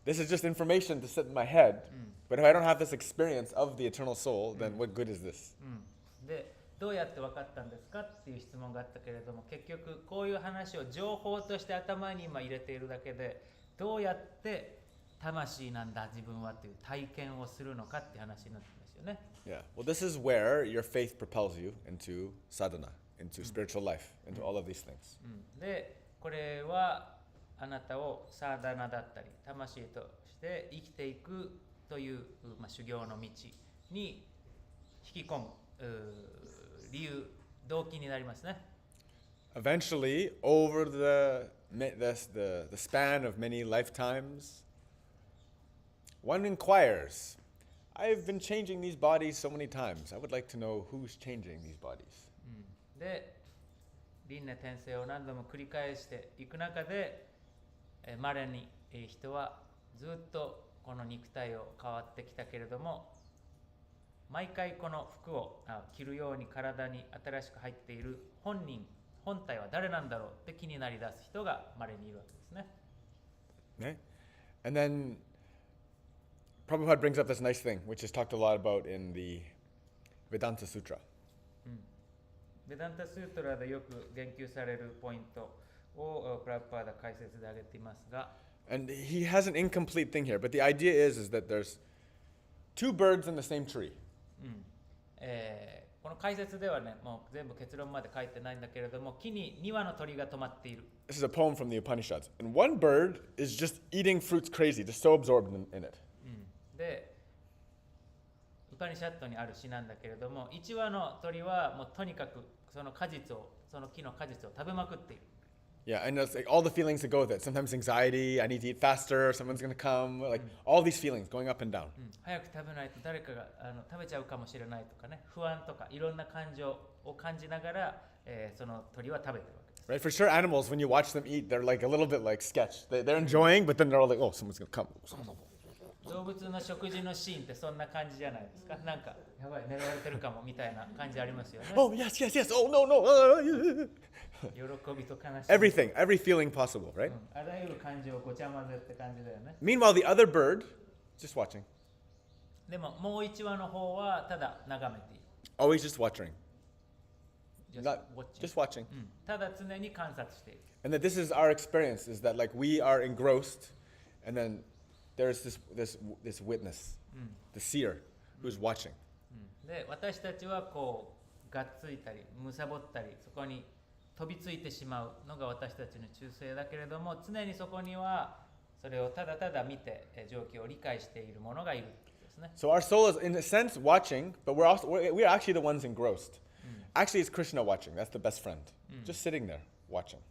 This is just information to sit in my head. But if I don't have this experience of the eternal soul, then what good is this? で、どうやって分かったんですかっていう質問があったけれども、結局こういう話を情報として頭に今入れているだけで、どうやって魂なんだ自分はという体験をするのかって話になってますよね。Yeah. Well, this is where your faith propels you into sadhana, into spiritual life, into all of these things. で、これはあなたをサーダナだったり魂として生きていくという、修行の道に引き込む理由、動機になりますね。Eventually, over the span of many lifetimes, one inquires, I've been changing these bodies so many times. I would like to know who's changing these bodies. で、輪廻転生を何度も繰り返していく中で、稀に人はずっとこの肉体を変わってきたけれども、毎回この服を着るように体に新しく入っている本体は誰なんだろうって気になり出す人が稀にいるわけですね。Okay? And then Prabhupada brings up this nice thing, which is talked a lot about in the Vedanta Sutra. ベダンタスートラでよく言及されるポイントをプラブパーダ解説で挙げていますが、And he has an incomplete thing here, but the idea is that there's two birds in the same tree. この解説ではね、もう全部結論まで書いてないんだけれども、木に2羽の鳥が止まっている。This is a poem from the Upanishads. And one bird is just eating fruits crazy, just so absorbed in it. で、ウパニシャットにある詩なんだけれども、1羽の鳥はもうとにかくその木の果実を食べまくっている。Yeah, and it's like all the feelings that go with it. Sometimes anxiety, I need to eat faster, someone's going to come, like all these feelings going up and down. 早く食べないと誰かが食べちゃうかもしれないとかね、不安とかいろんな感情を感じながら、その鳥は食べてるわけです。Right? For sure, animals, when you watch them eat, they're like a little bit like sketch. They're enjoying, but then they're all like, oh, someone's going to come. 動物の食事のシーンってそんな感じじゃないですか。なんかやばい狙われてるかもみたいな感じありますよね。Oh, yes, yes, yes. Oh, no, no. 喜びと悲しみ。Everything, every feeling possible, right? あらゆる感情をごちゃ混ぜって感じだよね。Meanwhile, the other bird, just watching. でももう1羽の方はただ眺めている。Always just watching. Just Just watching. ただ常に観察している。And that this is our experience, is that like we are engrossed, and then there's this witness, the seer, who's watching. で、私たちはこうがっついたりむさぼったりそこに飛びついてしまうのが私たちの中性だけれども、常にそこにはそれをただただ見て状況を理解している者がいるですね。So our soul is, in a sense, watching, but we're actually the ones engrossed. Actually, it's Krishna watching. That's the best friend. Just sitting there, watching.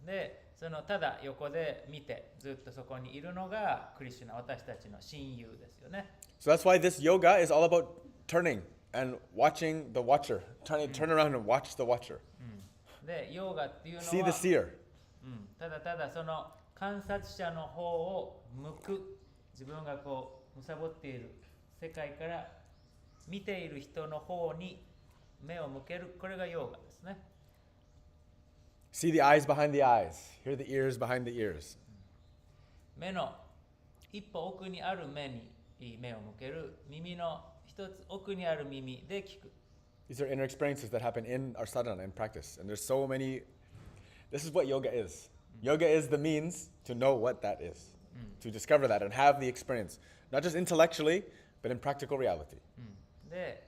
で、そのただ横で見てずっとそこにいるのがクリシュナ、私たちの親友ですよね。So that's why this yoga is all about turning and watching the watcher. Turn around and watch the watcher. で、ヨーガっていうのは See the seer. ただただその観察者の方を向く、自分がこう貪っている世界から見ている人の方に目を向ける、これがヨーガですね。See the eyes behind the eyes. Hear the ears behind the ears. 目の一歩奥にある目に目を向ける、耳の一つ奥にある耳で聞く。These are inner experiences that happen in our sadhana and practice. And there's so many. This is what yoga is. Yoga is the means to know what that is, to discover that and have the experience, not just intellectually, but in practical reality. で、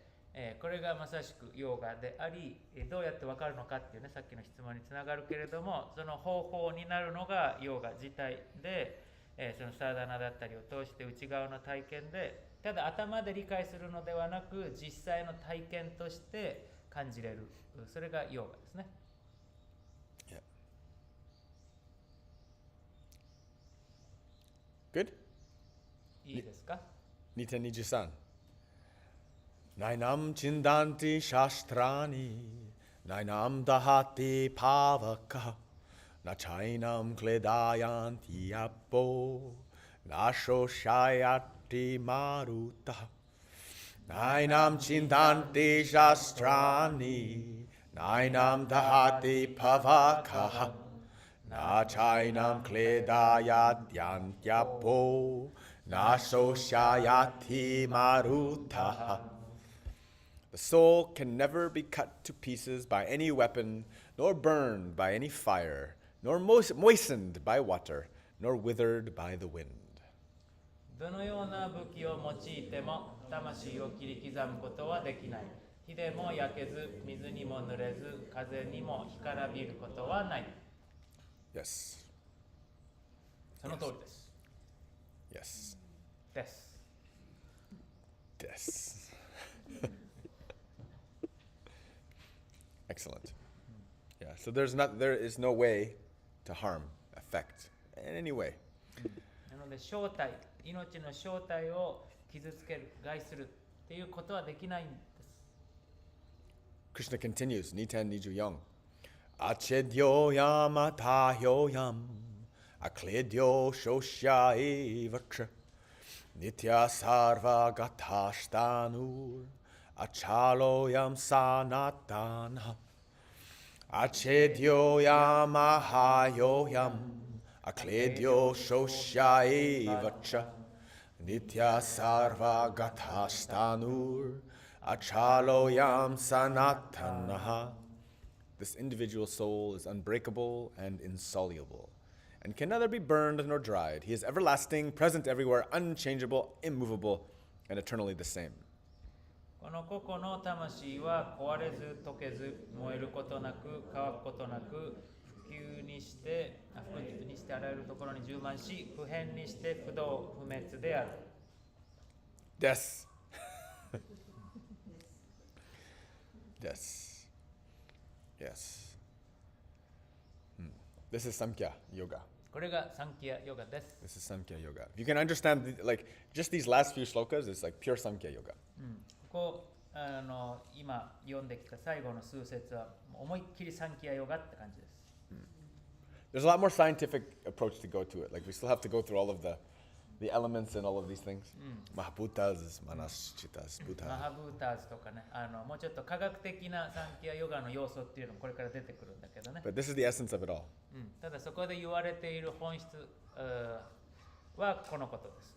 これがまさしくヨーガであり、どうやって分かるのかっていうね、さっきの質問につながるけれども、その方法になるのがヨーガ自体で、そのサーダナだったりを通して内側の体験で、ただ頭で理解するのではなく実際の体験として感じれる、それがヨーガですね。Good? いいですか？ Nita Nijusan. Nainam chindanti shastrani, nainam dahati pavaka, nachainam kledayanti appo, nashoshayati maruta. Nainam chindanti shastrani, nainam dahati pavaka, nachainam kledayatyantyappo, nasoshayati maruta. The soul can never be cut to pieces by any weapon, nor burned by any fire, nor moistened by water, nor withered by the wind. どのような武器を用いても魂を切り刻むことはできない。火でも焼けず、水にも濡れず、風にも干からびることはない。Yes. その通りです。 Yes. です。 Des. Excellent. Yeah. So there is no way to harm, affect in any way. なので正体、命の正体を傷つける、害するっていうことはできないんです。 Krishna continues, Niten Nijuyang. Achedyo yamatahyoyam, akledyo shoshyaivatra, nitya sarva gatashtanur, achaloyam sanatana. Achedyo yamahayoyam, akledyo shoshyaivatra, nitya sarva gatashtanur, achaloyam sanatanaha. This individual soul is unbreakable and insoluble, and can neither be burned nor dried. He is everlasting, present everywhere, unchangeable, immovable, and eternally the same. この個々の魂は壊れず溶けず燃えることなく乾くことなく不朽にしてあらゆるところに充満し不変にして不動不滅である。 Des. Des. Yes. This is Samkhya Yoga. これがサンキヤヨガです。 This is Samkhya Yoga. If you can understand, just these last few slokas, it's like pure Samkhya Yoga. ここ今読んできた最後の数節は思いっきりサンキヤヨガって感じです。 There's a lot more scientific approach to go to it. Like we still have to go through all of the elements and all of these things. Mahabhutas, Manaschitas, マ Bhuta. ハブーターズとかね、もうちょっと科学的なサンキヤヨガの要素っていうのもこれから出てくるんだけどね。 But this is the essence of it all. ただそこで言われている本質はこのことです。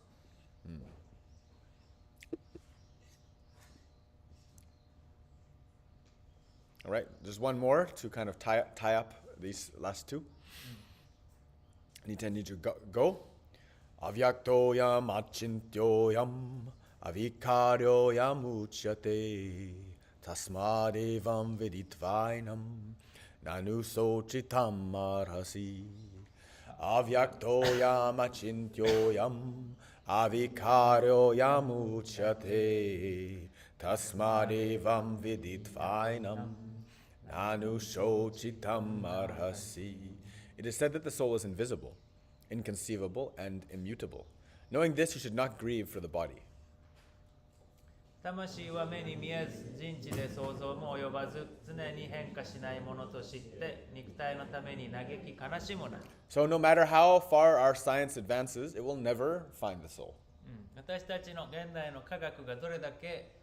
All right, just one more to kind of tie up these last two. Niten Niju go. Avyaktoyam achintyoyam avikaryoyam uchyate tasmadevam viditvainam nanu sochitam arhasi. Avyaktoyam achintyoyam avikaryoyam uchyate tasmadevam viditvainam nanu sochitam arhasi. It is said that the soul is invisible, inconceivable, and immutable. Knowing this, you should not grieve for the body. 魂は目に見えず、人知で想像も及ばず、常に変化しないものと知って、肉体のために嘆き悲しむな。 So no matter how far our science advances, it will never find the soul. 私たちの現代の科学がどれだけ、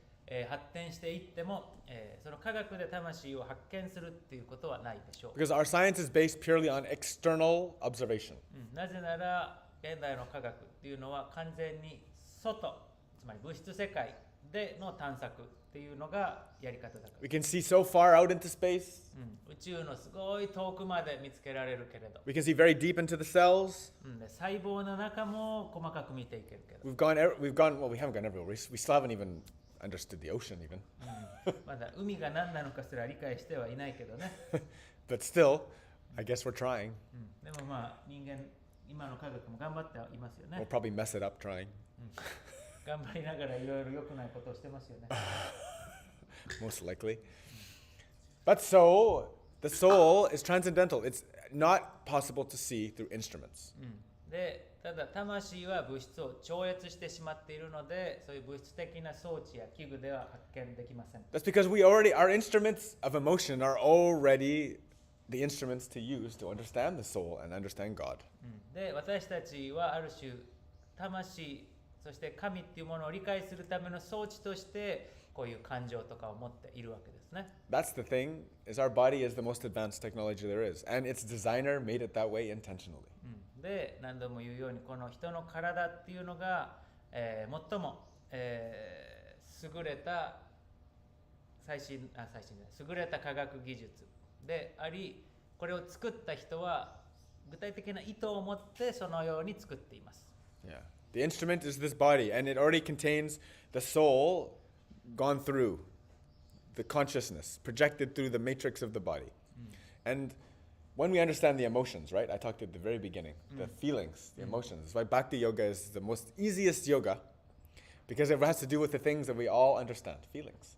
発展していっても、その科学で魂を発見するっていうことはないでしょう。 Because our science is based purely on external observation. なぜなら現代の科学っていうのは完全に外、つまり物質世界での探索っていうのがやり方だから。 We can see so far out into space. 宇宙のすごい遠くまで見つけられるけれど、 We can see very deep into the cells. で細胞の中も細かく見ていけるけど、 Well, we haven't gone everywhere. We still haven't even understood the ocean even. まだ海が何なのかすら理解してはいないけどね。 But still, I guess we're trying. でもまあ人間今の科学も頑張ってはいますよね。 We'll probably mess it up trying. 頑張りながらいろいろ良くないことをしてますよね。Most likely. But so, the soul is transcendental. It's not possible to see through instruments. で、ただ魂は物質を超越してしまっているので、そういう物質的な装置や器具では発見できません。 That's because our instruments of emotion are already the instruments to use to understand the soul and understand God. で、私たちはある種魂、そして神っていうものを理解するための装置としてこういう感情とかを持っているわけですね。 That's the thing, is our body is the most advanced technology there is. And its designer made it that way intentionally. で、何度も言うようにこの人の体っていうのが、最も、優れた優れた科学技術であり、これを作った人は具体的な意図を持ってそのように作っています。 Yeah. The instrument is this body, and it already contains the soul gone through the consciousness, projected through the matrix of the body. And when we understand the emotions, right? I talked at the very beginning, the feelings, the emotions. That's why Bhakti Yoga is the most easiest yoga, because it has to do with the things that we all understand, feelings.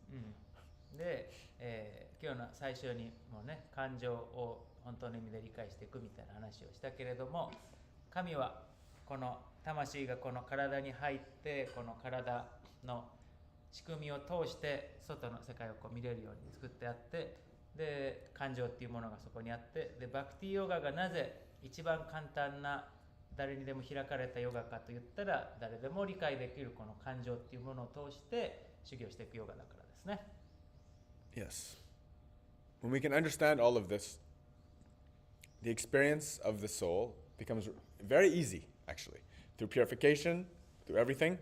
で、今日の最初にもね、感情を本当の意味で理解していくみたいな話をしたけれども、神はこの魂がこの体に入って、この体の仕組みを通して外の世界をこう見れるように作ってあって、で感情っていうものがそこにあって、でバクティヨガがなぜ一番簡単な誰にでも開かれたヨガかと言ったら、誰でも理解できるこの感情っていうものを通して修行していくヨガだからですね。Yes. When we can understand all of this, the experience of the soul becomes very easy, actually. Through purification, through everything,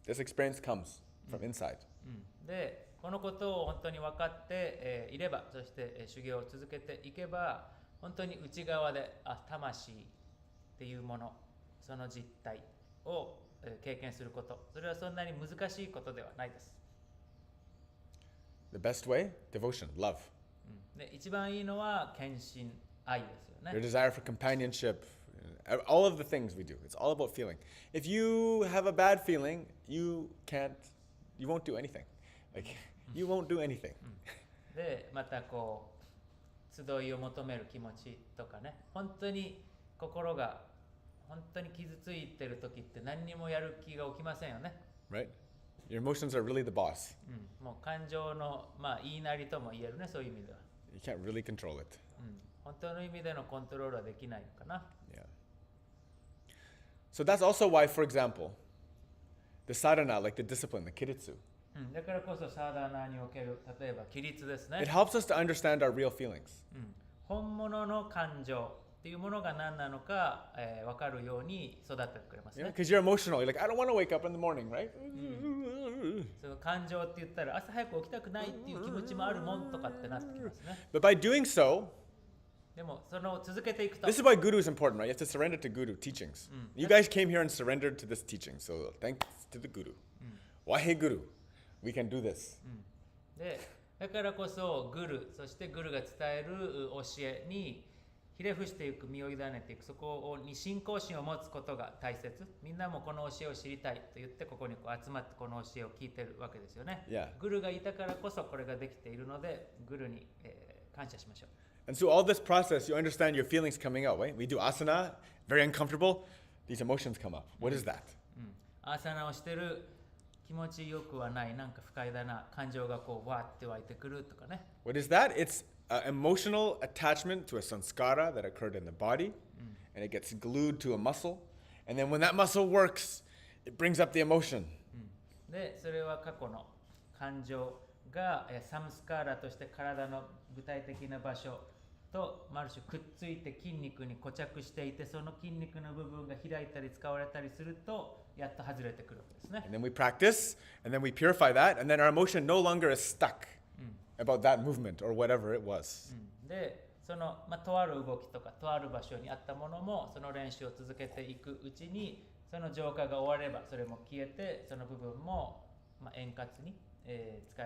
this experience comes from inside. で、このことを本当に分かって、いれば、そして、修行を続けていけば、本当に内側で、魂っていうもの、その実態を、経験すること、それはそんなに難しいことではないです。The best way? Devotion, love. で、一番いいのは献身、愛ですよね。Your desire for companionship, all of the things we do. It's all about feeling. If you have a bad feeling, you won't do anything. Like, you won't do anything. で、またこう、集いを求める気持ちとかね、本当に心が本当に傷ついてる時って何にもやる気が起きませんよね。Right? Your emotions are really the boss. もう感情の、言いなりとも言えるね、そういう意味では。You can't really control it. 本当の意味でのコントロールはできないのかな。Yeah. So that's also why, for example, the sadhana, like the discipline, the kiritsu, だからこそサーダーナーにおける、例えば規律ですね。 it helps us to understand our real feelings. 本物の感情っていうものが何なのか、分かるように育ってくれますね。Because you're emotional. You're like, I don't want to wake up in the morning, right? その感情って言ったら朝早く起きたくないっていう気持ちもあるもんとかってなってきますね。But by doing so, でもその続けていくと、 this is why guru is important, right? You have to surrender to guru teachings. You guys came here and surrendered to this teaching, so thanks to the guru. Why, hey guru, we can do this. でだからこそグル、そしてグルが伝える教えにひれ伏していく、身を委ねていく、そこに信仰心を持つことが大切。みんなもこの教えを知りたいと言ってここにこう集まってこの教えを聞いてるわけですよね。Yeah. グルがいたからこそこれができているので、グルに、感謝しましょう。And so all this process, you understand your feelings coming out, right? We do asana, very uncomfortable. These emotions come up. What is that? アーサナをしてる気持ちよくはない、なんか不快だな、感情がこうわーって湧いてくるとかね。What is that? It's emotional attachment to a sanskara that occurred in the body, and it gets glued to a muscle. And then when that muscle works, it brings up the emotion. で、それは過去の感情がサムスカーラとして体の具体的な場所とある種くっついて筋肉に固着していて、その筋肉の部分が開いたり使われたりするとやっと外れてくるわけですね。 And then we practice, and then we purify that, and then our emotion no longer is stuck about that movement or whatever it was. で、その、とある動きとかとある場所にあったものもその練習を続けていくうちに、その浄化が終わればそれも消えて、その部分も、円滑に、使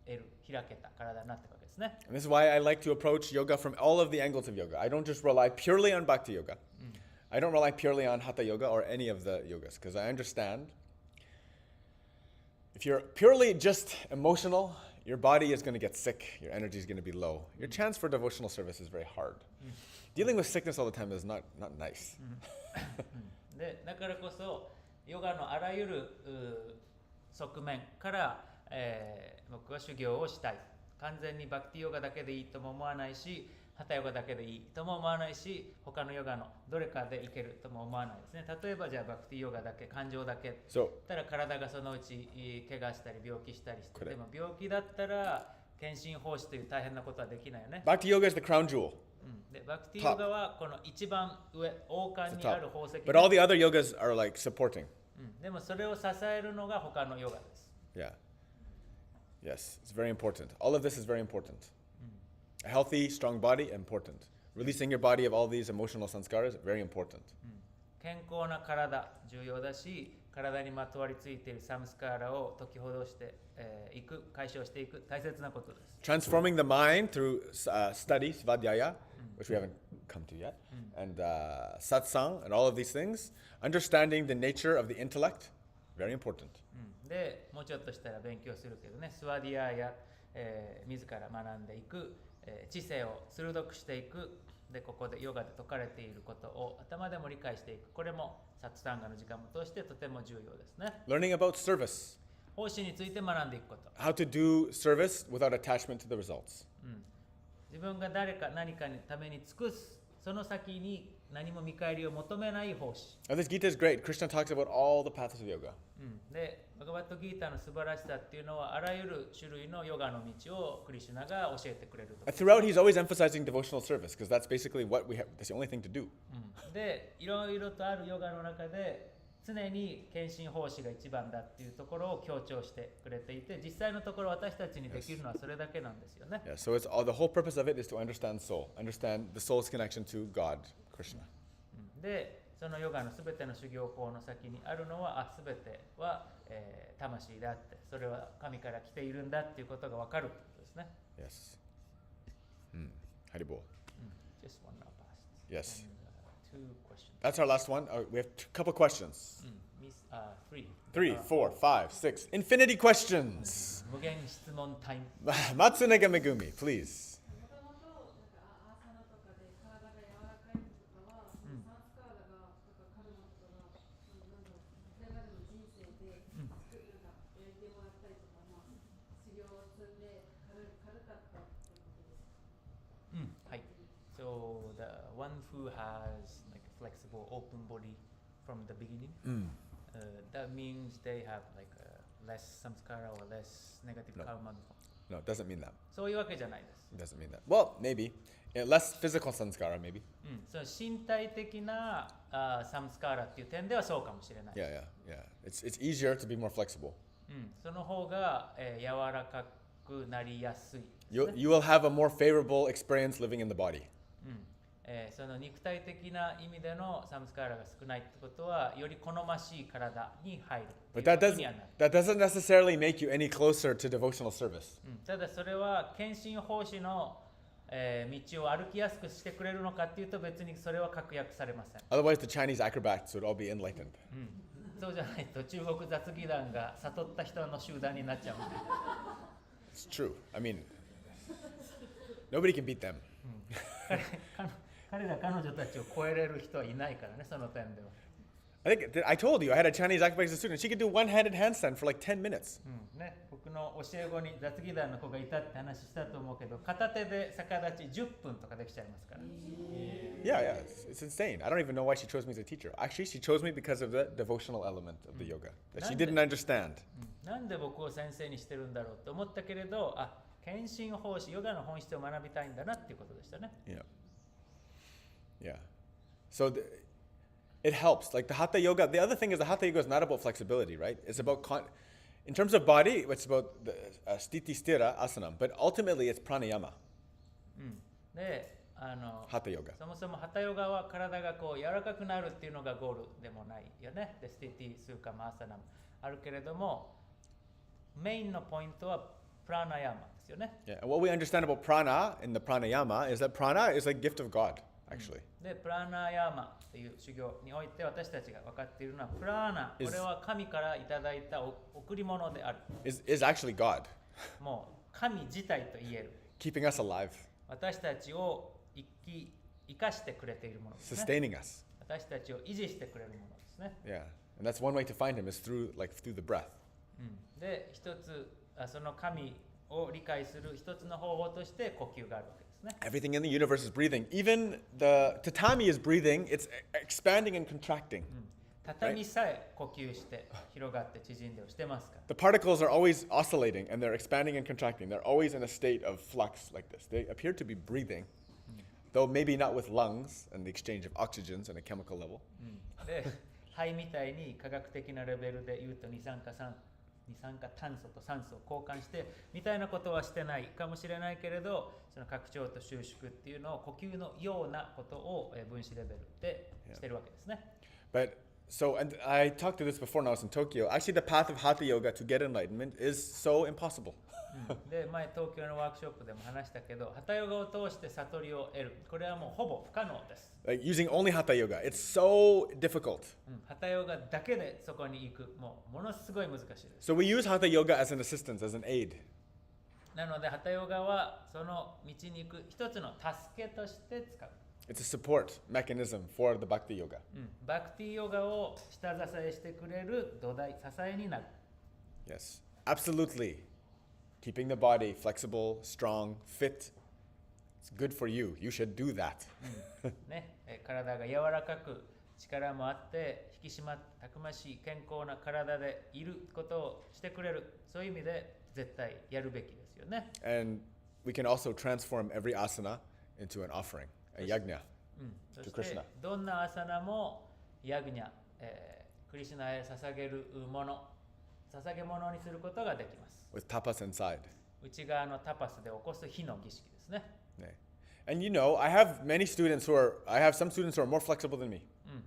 える開けた体になっていくわけですね。 And this is why I like to approach yoga from all of the angles of yoga. I don't just rely purely on bhakti yoga. I don't rely purely on hatha yoga or any of the yogas, because I understand if you're purely just emotional, your body is going to get sick, your energy is going to be low. Your chance for devotional service is very hard. Dealing with sickness all the time is not nice. で、だからこそヨガのあらゆる側面から、僕は修行をしたい。完全にバクティヨガだけでいいとも思わないし、ハタヨガだけでいいとも思わないし、他のヨガのどれかでいけるとも思わないですね。例えばじゃあバクティヨガだけ、感情だけだったら体がそのうち怪我したり病気したりして、でも病気だったら献身奉仕という大変なことはできないよね。 Bhakti yoga is the crown jewel. でバクティヨガはこの一番上、王冠にある宝石。But all the other yogas are like supporting. でもそれを支えるのが他のヨガです。Yeah. Yes, it's very important. All of this is very important. A healthy, strong body, important. Releasing your body of all these emotional sanskaras, very important. 健康な体、重要だし、体にまとわりついているサムスカーラを解きほどしていく、解消していく、大切なことです。Transforming the mind through study, svadhyaya, which we haven't come to yet, and satsang and all of these things, understanding the nature of the intellect, very important. でもうちょっとしたら勉強するけどね、スワディアや、自ら学んでいく、知性を鋭くしていく、でここでヨガで説かれていることを頭でも理解していく、これもサツタンガの時間を通してとても重要ですね。Learning about service, 奉仕について学んでいくこと。how to do service without attachment to the results. 自分が誰か何かのために尽くす、その先に何も見返りを求めない奉仕。Now this Gita is great. Krishna talks about all the paths of yoga. で、バガバットギーターの素晴らしさっていうのは、あらゆる種類のヨガの道をクリシュナが教えてくれると。Throughout, he's always emphasizing devotional service because that's basically what we have. That's the only thing to do. で、いろいろとあるヨガの中で、常に献身奉仕が一番だっていうところを強調してくれていて、実際のところ私たちにできるのはそれだけなんですよね。Yeah, so it's all, the whole purpose of it is to understand soul, understand the soul's connection to God, Krishna. で、そのヨガのすべての修行法の先にあるのは、すべては、魂であって、それは神から来ているんだっていうことがわかるってことですね。Yes. Haribol. Just one now passed. Yes. And, two questions. That's our last one. We have a couple questions. Three. 3, 4, 5, 6. Infinity questions. 無限質問タイム。Matsunega Megumi, please. もともとアーサナとかで体が柔らかい人とかは、サンスカーラがとかカルマとかが、これまでの人生で、やってもらったりとか、修行を積んで軽かったっていうことです。はい。So the one who has like a flexible open body from the beginning, that means they have like less samskara or less negative karma before. No, it doesn't mean that. そういうわけじゃないです。 It doesn't mean that. Well, maybe. Less physical sanskara, maybe. その身体的なサムスカーラっていう点ではそうかもしれない。Yeah. It's easier to be more flexible. その方が、柔らかくなりやすいですね。 You will have a more favorable experience living in the body. その肉体的な意味でのサムスカーラが少ないってことは、より好ましい体に入るっていう But ことにはなる。 that doesn't necessarily make you any closer to devotional service. ただそれは献身奉仕の、道を歩きやすくしてくれるのかっていうと、別にそれは確約されません。 Otherwise, the Chinese acrobats would all be enlightened. そうじゃないと中国雑技団が悟った人の集団になっちゃうんで。 It's true. I mean, nobody can beat them. 彼ら彼女たちを超えれる人はいないからね、その点では。I think I told you I had a Chinese acrobat student. She could do one-handed handstand for like 10 minutes. 僕の教え子に雑技団の子がいたって話したと思うけど、片手で逆立ち10分とかできちゃいますから。Yeah, it's insane. I don't even know why she chose me as a teacher. Actually, she chose me because of the devotional element of the yoga that she didn't understand. なんで僕を先生にしてるんだろうと思ったけれど、献身奉仕、ヨガの本質を学びたいんだなっていうことでしたね。Yeah. So it helps. Like the Hatha Yoga, the other thing is the Hatha Yoga is not about flexibility, right? It's about, in terms of body, it's about the sthiti stira asanam, but ultimately it's pranayama. で、Hatha Yoga. そもそもハタヨガは体がこう柔らかくなるっていうのがゴールでもないよね。で、スティティ、スーカマーサナムあるけれども、メインのポイントはプラナヤマですよね。Yeah. And what we understand about prana in the pranayama is that prana is a gift of God, actually. で、プラナヤマという修行において私たちが分かっているのは、プラーナ、これは神からいただいた贈り物である。Is actually God. もう神自体と言える。Keeping us alive. 私たちを生かしてくれているものですね。Sustaining us. 私たちを維持してくれるものですね。Yeah. And that's one way to find him is through the breath. で、一つその神を理解する一つの方法として呼吸があるわけですね。Everything in the universe is breathing. Even the tatami is breathing. It's expanding and contracting. 畳さえ呼吸して広がって縮んでをしてますから。The particles are always oscillating and they're expanding and contracting. They're always in a state of flux like this. They appear to be breathing, though maybe not with lungs and the exchange of oxygens on a chemical level. で、肺みたいに科学的なレベルで言うと二酸化炭素と酸素を交換してみたいなことはしてないかもしれないけれど、その拡張と収縮っていうのを呼吸のようなことを分子レベルでしてるわけですね。But so, and I talked to this before when I was in Tokyo. Actually, the path of Hatha Yoga to get enlightenment is so impossible. で前東京のワークショップでも話したけど、ハタヨガを通して悟りを得る、これはもうほぼ不可能です。Like using only hatha yoga, it's so difficult. ハタヨガだけでそこに行く、ものすごい難しいです。So we use hatha yoga as an assistance, as an aid. なのでハタヨガはその道に行く一つの助けとして使う。It's a support mechanism for the bhakti yoga. バクティヨガを下支えしてくれる土台、支えになる。Yes, absolutely. Keeping the body flexible, strong, fit. It's good for you. You should do that. ね、体が柔らかく力もあって引き締まったくましい健康な体でいることをしてくれる、そういう意味で絶対やるべきですよね。And we can also transform every asana into an offering, a yajna そ to して Krishna. どんなアサナもヤグニャ、クリシュナへ捧げるもの、捧げ物にすることができます。 with tapas inside. 内側のタパスで起こす火の儀式ですね。Yeah. And you know, I have some students who are more flexible than me.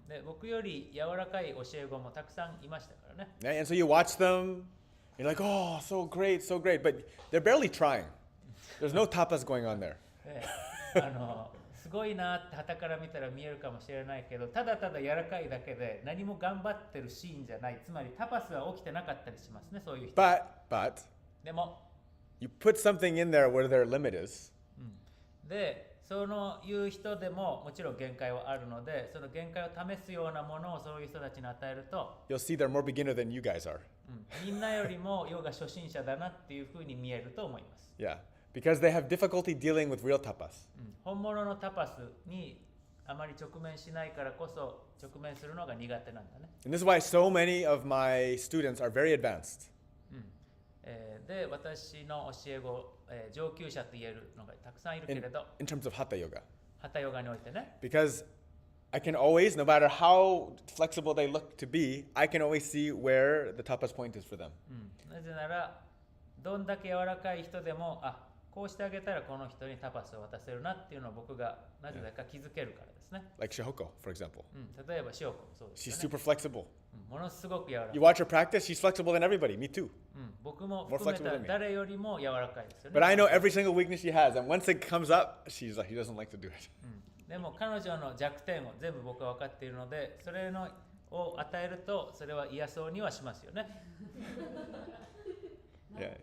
で僕より柔らかい教え子もたくさんいましたからね。Yeah, and so you watch them, you're like, oh, so great, but they're barely trying. There's no tapas going on there. すごいなって傍から見たら見えるかもしれないけど、ただただ柔らかいだけで何も頑張ってるシーンじゃない、つまりタパスは起きてなかったりしますね、そういう人。 But でも you put something in there where their limit is. でそのいう人でももちろん限界はあるので、その限界を試すようなものをそういう人たちに与えると、 You'll see they're more beginner than you guys are. みんなよりもヨガ初心者だなっていうふうに見えると思います。 Yeah, because they have difficulty dealing with real tapas. 本物のタパスにあまり直面しないからこそ直面するのが苦手なんだね。 And this is why so many of my students are very advanced. で、私の教え子、上級者と言えるのがたくさんいるけれど、 in terms of hatha yoga. ハタヨガにおいてね、 Because I can always, no matter how flexible they look to be, I can always see where the tapas point is for them. なぜならどんだけ柔らかい人でも、こうしてあげたらこの人にタパスを渡せるなっていうのを僕がなぜだか気づけるからですね。 Like Shihoko, for example. 例えばシオコもそうです She's よね。 super flexible. ものすごく柔らかい。 You watch her practice, she's flexible than everybody. Me too. 僕も含めたら誰よりも柔らかいですよね。 But I know every single weakness she has, and once it comes up, she doesn't like to do it. でも彼女の弱点を全部僕は分かっているので、それのを与えるとそれは嫌そうにはしますよね。Yeah.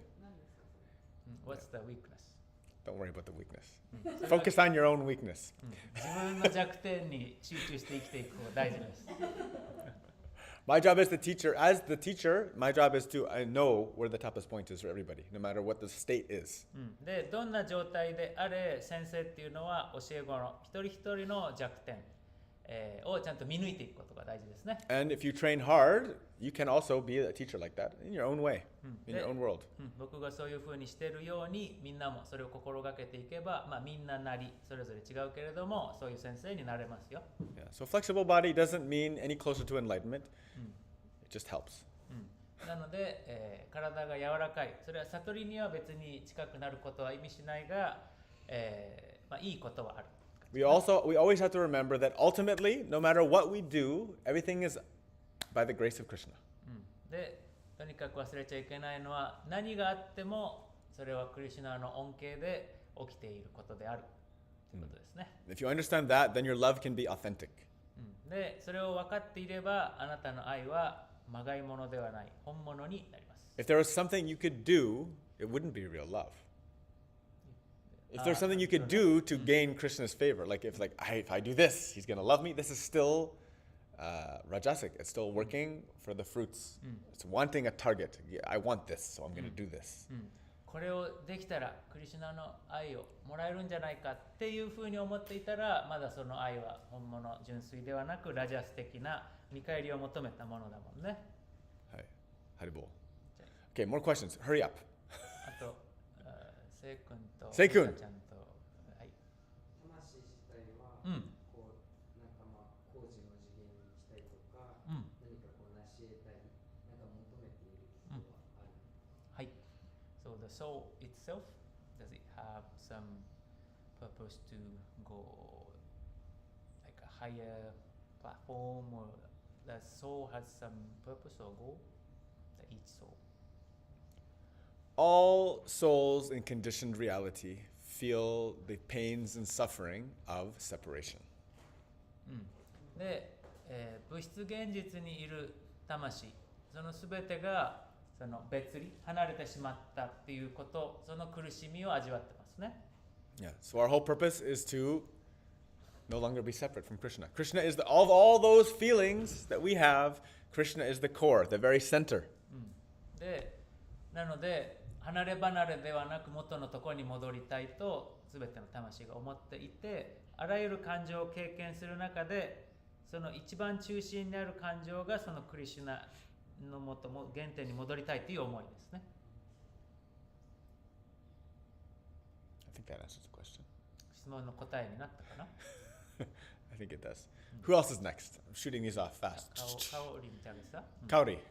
What's the weakness? Don't worry about the weakness. Focus on your own weakness. 自分の弱点に集中して生きていく方が大事です。 My job as the teacher, my job is to know where the tapas point is for everybody, no matter what the state is. で、どんな状態であれ先生っていうのは教え子の一人一人の弱点、をちゃんと見抜いていくことが大事ですね。 And if you train hard, you can also be a teacher like that in your own way, in your own world. 僕がそういうふうにしているようにみんなもそれを心がけていけば、みんななりそれぞれ違うけれどもそういう先生になれますよ。 Yeah. So flexible body doesn't mean any closer to enlightenment. It just helps. なので、体が柔らかい、それは悟りには別に近くなることは意味しないが、いいことはある。We always have to remember that ultimately, no matter what we do, everything is by the grace of Krishna. で、とにかく忘れちゃいけないのは何があってもそれはクリシュナの恩恵で起きていることであるということですね。If you understand that, then your love can be authentic. で、それを分かっていればあなたの愛はまがいものではない本物になります。 If there was something you could do, it wouldn't be real love. If there's something you could do to gain Krishna's favor, like if I do this, he's gonna love me. This is still rajasic. It's still working for the fruits. It's wanting a target. Yeah, I want this, so I'm gonna do this. これをできたらクリシュナの愛をもらえるんじゃないかっていうふうに思っていたら、まだその愛は本物純粋ではなくラジャス的な見返りを求めたものだもんね。Hi, Haribol. Okay, more questions. Hurry up. あと、セイ君とセイ君ミカちゃんと、はい。魂自体は、こうなんか工事の次元に行きたいとか、何かこう成し得たい、なんか求めていることはある。はい。So the soul itself, does it have some purpose to go like a higher platform, or the soul has some purpose or goal? Each soul. all souls in conditioned reality feel the pains and suffering of separation. で、物質現実にいる魂、そのすべてがその別離、離れてしまったっていうこと、その苦しみを味わってますね。Yeah. So our whole purpose is to no longer be separate from Krishna. Krishna is of all those feelings that we have. Krishna is the core, the very center. で、なので離れ離れではなく元のところに戻りたいとすべての魂が思っていて、あらゆる感情を経験する中で、その一番中心にある感情がそのクリシュナの元も原点に戻りたいという思いですね。I think that answers the question. 質問の答えになったかな？ I think it does. Who else is next? I'm shooting these off fast. 顔を見てあげた。Kaori. 日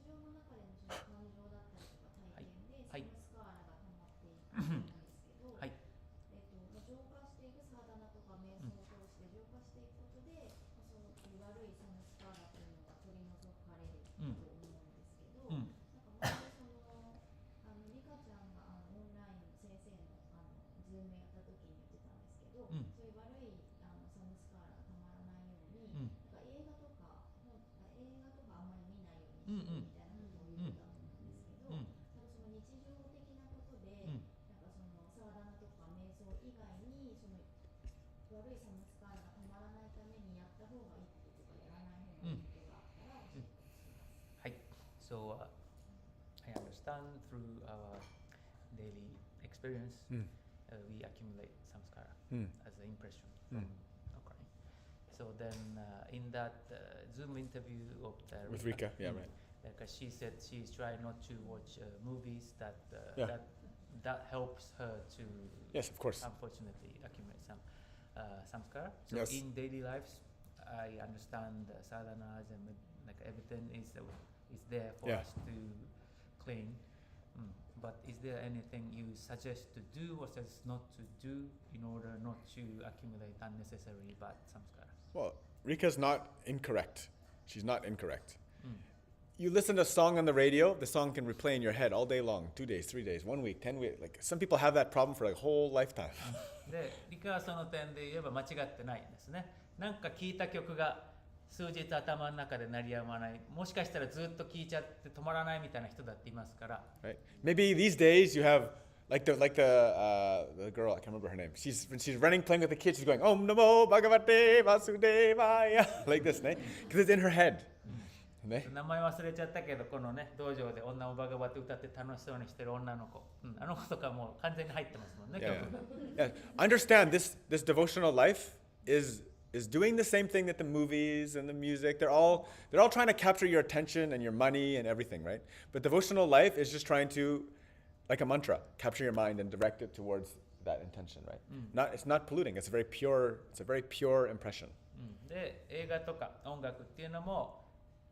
常の中でのその感情だったりとか体験でサムスカーラが溜まっていくんですけど、はい。浄化していくサーダナとか瞑想を通して浄化していくことで、そういう悪いサムスカーラというのが取り除かれると思うんですけど、なんか前リカちゃんがオンラインの先生のズームやった時に言ってたんですけど、そういう悪いサムスカーラがたまらないように、なんか映画とかあんまり見ないようにしてみたいなことを言ってたと思うんですけど、なんかその日常的なことで、なんかそのサーダナとか瞑想以外にその悪いサムスカーラがたまらないためにやった方がいいこととかやらない方がいいことがあったら教えてほしいです。はい。So I understand through our daily experience, we accumulate samskara as an impression from okay. So then in that Zoom interview of With Rika, yeah, right. Like she said, she's trying not to watch movies that Yeah. that helps her to Yes, of course. unfortunately accumulate some samskara. So Yes. in daily lives, I understand sadhanas and like everything is there for Yeah. us to clean. But is there anything you suggest to do or suggest not to do in order not to accumulate unnecessary bad samskara? Well, Rika's not incorrect. She's not incorrect. You listen to a song on the radio, the song can replay in your head all day long, 2 days, 3 days, 1 week, 10 weeks. Like some people have that problem for a whole lifetime. で、リカはその点で言えば間違ってないんですね。なんか聴いた曲が数日頭の中で鳴りやまない、もしかしたらずっと聴いちゃって止まらないみたいな人だっていますから。Right? Maybe these days you have like the girl, I can't remember her name. She's running, playing with the kids. She's going, Om Namo Bhagavate Vasudevaya, like this, right? Because it's in her head. 名前忘れちゃったけど、このね道場で女をバガバって歌って楽しそうにしてる女の子、あの子とかもう完全に入ってますもんね。曲が。Yeah. Understand this devotional life is doing the same thing that the movies and the music, they're all trying to capture your attention and your money and everything, right? But devotional life is just trying to, like a mantra, capture your mind and direct it towards that intention, right? It's not polluting. It's a very pure impression. で、映画とか音楽っていうのも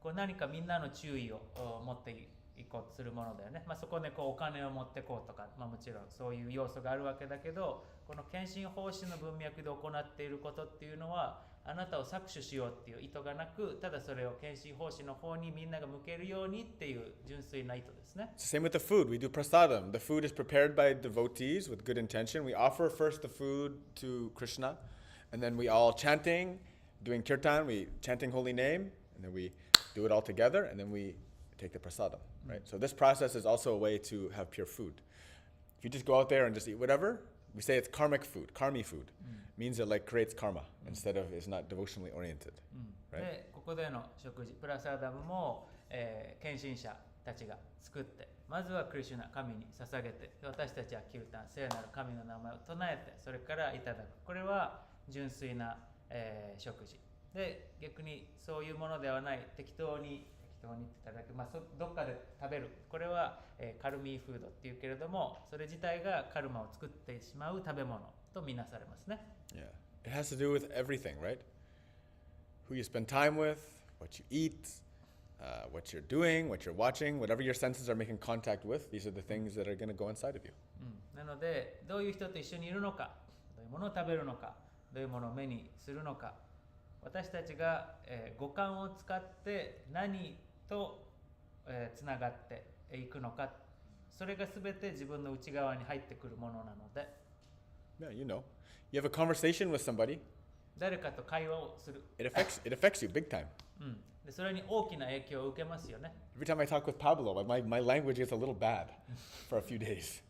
こう何かみんなの注意を持っていこうとするものだよね。そこでこうお金を持ってこうとか、もちろんそういう要素があるわけだけど、この献身奉仕の文脈で行っていることっていうのは、あなたを搾取しようっていう意図がなく、ただそれを献身奉仕の方にみんなが向けるようにっていう純粋な意図ですね。Same with the food. We do prasadam. The food is prepared by devotees with good intention. We offer first the food to Krishna, and then we all chanting, doing kirtan, we chanting holy name, and then we do it all together, and then we take the prasadam, right? So this process is also a way to have pure food. If you just go out there and just eat whatever, we say it's karmic food, karmi food. Means it like creates karma instead of is not devotionally oriented, right? で、ここでの食事、プラサダムも、献身者たちが作って、まずはクリシュナ、神に捧げて、私たちはキルタン、聖なる神の名前を唱えて、それからいただく。これは純粋な、食事。で、逆にそういうものではない適当にって言っただけ、どっかで食べる、これは、カルミーフードっていうけれども、それ自体がカルマを作ってしまう食べ物とみなされますね。Yeah, it has to do with everything, right? Who you spend time with, what you eat, what you're doing, what you're watching, whatever your senses are making contact with, these are the things that are going to go inside of you. なので、どういう人と一緒にいるのか、どういうものを食べるのか、どういうものを目にするのか、私たちが、五感を使って何とつながって、へ行くのか、それが全て自分の内側に入ってくるものなので、Yeah, you know. You have a conversation with somebody, 誰かと会話をする、it affects you big time. でそれに大きな影響を受けますよね。Every time I talk with Pablo, my language gets a little bad for a few days.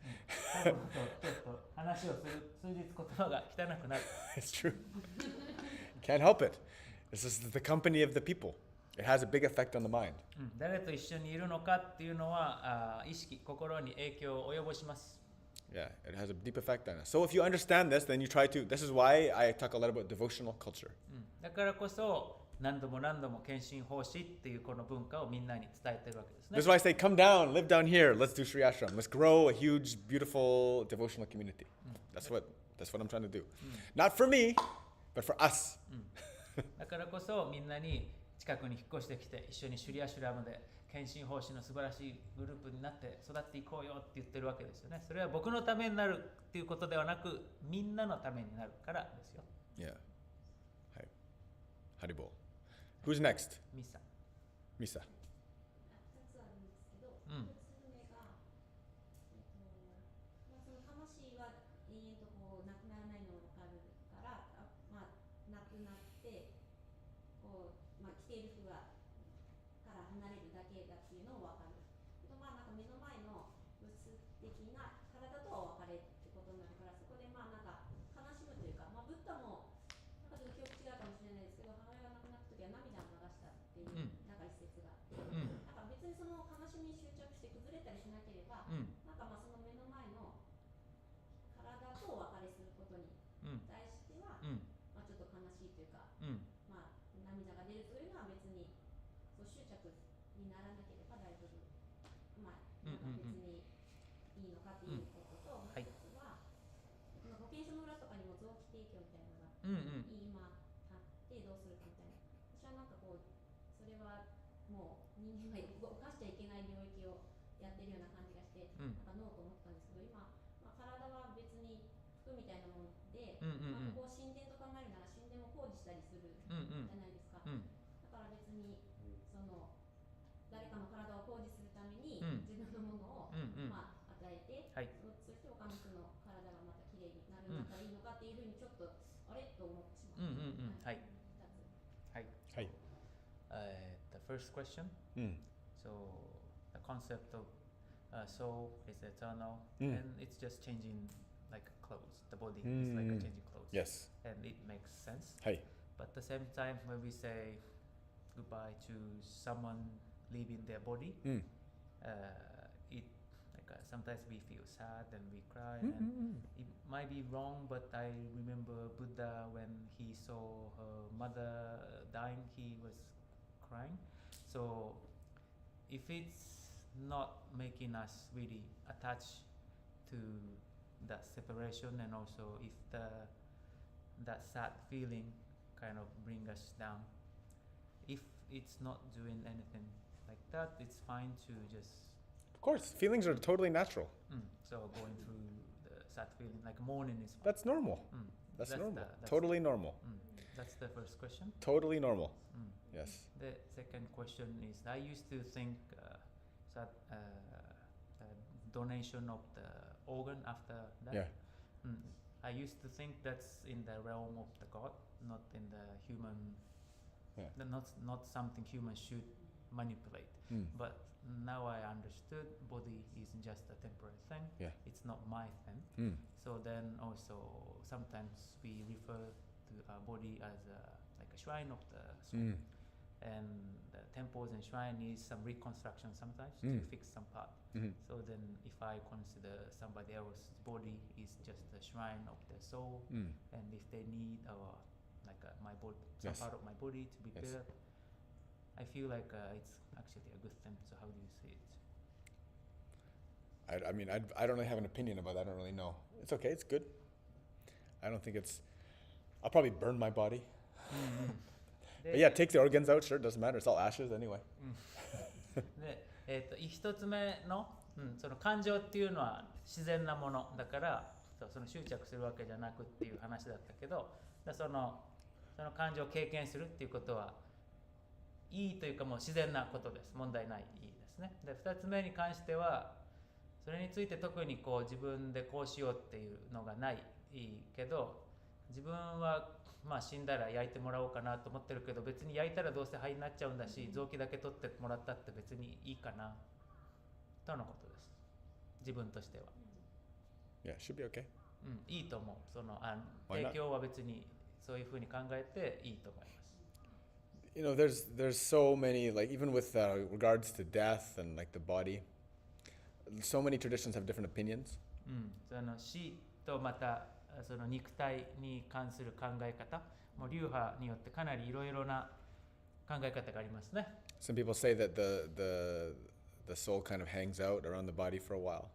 多分ちょっと話をする数日言葉が汚くなる。It's true. Can't help it. This is the company of the people. It has a big effect on the mind. 誰と一緒にいるのかっていうのは意識、心に影響を及ぼします。Yeah, it has a deep effect on us. So if you understand this, then you try to. This is why I talk a lot about devotional culture. だからこそ何度も献身奉仕っていうこの文化をみんなに伝えてるわけですね。This is why I say, come down, live down here. Let's do Sri Ashram. Let's grow a huge, beautiful devotional community. That's what I'm trying to do. Not for me, but for us. だからこそみんなに近くに引っ越してきて一緒にシュリアシュラムで献身奉仕の素晴らしいグループになって育っていこうよって言ってるわけですよね。それは僕のためになるっていうことではなく、みんなのためになるからですよ。Yeah. Hi. Haribol. Who's next? ミサ。 Misa. 2つあるんですけど、うん1つ目が、その魂は永遠とこうなくならないのが分かるから、なくなってこう、着ている服から離れるだけだっていうのを分かる。なんか目の前の物的な体とは別れってことになるから、そこでなんか悲しむというか、ブッダもなんかちょっと記憶違うかもしれないですけど、母親が亡くなった時は涙を流したっていう、なんか一節があって、なんか別にその悲しみに執着して崩れたりしなければ、なんかその目の前の体とお別れすることに対しては、ちょっと悲しいというか、涙が出るというのは別にそう執着にならなければ大丈夫、なんか別にいいのかっていうことと、もう一つは、保険証の裏とかにも臓器提供みたいなのが今あってどうするかみたいな。私はなんかこうそれはもう人間が犯しちゃいけない領域をやってるような感じがして、なんかノーと思ったんですけど、今、体は別に服みたいなもので、ここを神殿と考えるなら神殿を工事したりするじゃないですか。だから別にその誰かの体を工事するために自分のものを、与えて、そして他の人の体がまたきれいになるんだったらいいのかっていうふうにちょっとあれと思ってしまう。はい。はい。Hi. The first question. So the concept of soul is eternal, and it's just changing like clothes. The body is like a changing clothes. Yes. And it makes sense. Hi. But at the same time, when we say goodbye to someone leaving their body, it like sometimes we feel sad and we cry, and it might be wrong. But I remember Buddha when he saw her mother dying, he was crying. So if it's not making us really attached to that separation, and also if that sad feeling kind of bring us down, if it's not doing anything like that, it's fine to just Of course, feelings are totally natural. so going through the sad feeling like mourning is fine. That's normal. That's normal. Totally normal. That's the first question. Totally normal. Yes. The second question is, I used to think that donation of the organ after that. Yeah. I used to think that's in the realm of the God, not in the human. Not something humans should manipulate. But now I understood body is just a temporary thing. Yeah. It's not my thing. So then also sometimes we refer to our body as like a shrine of the soul. And the temples and shrine needs some reconstruction sometimes to fix some part. So then if I consider somebody else's body is just a shrine of the soul, and if they need my body, some part of my body to be built, I feel like it's actually a good thing. So how do you see it? I mean, I don't really have an opinion about that. I don't really know. It's okay. It's good. I don't think it's. I'll probably burn my body. But yeah, take the organs out. Sure, doesn't matter. It's all ashes anyway. で、一つ目の、その感情っていうのは自然なものだから、その執着するわけじゃなくっていう話だったけど、その感情を経験するっていうことはいいというかもう自然なことです。問題ない、いいです。ですね。で2つ目に関してはそれについて特にこう自分でこうしようっていうのがないけど、自分はまあ死んだら焼いてもらおうかなと思ってるけど、別に焼いたらどうせ灰になっちゃうんだし、臓器だけ取ってもらったって別にいいかなとのことです。自分としては。Yeah, should be okay. いいと思う。その提供は別にそういうふうに考えていいと思います。You know, there's so many, like even with regards to death and like the body, so many traditions have different opinions. その死とまたその肉体に関する考え方も流派によってかなりいろいろな考え方がありますね。Some people say that the soul kind of hangs out around the body for a while.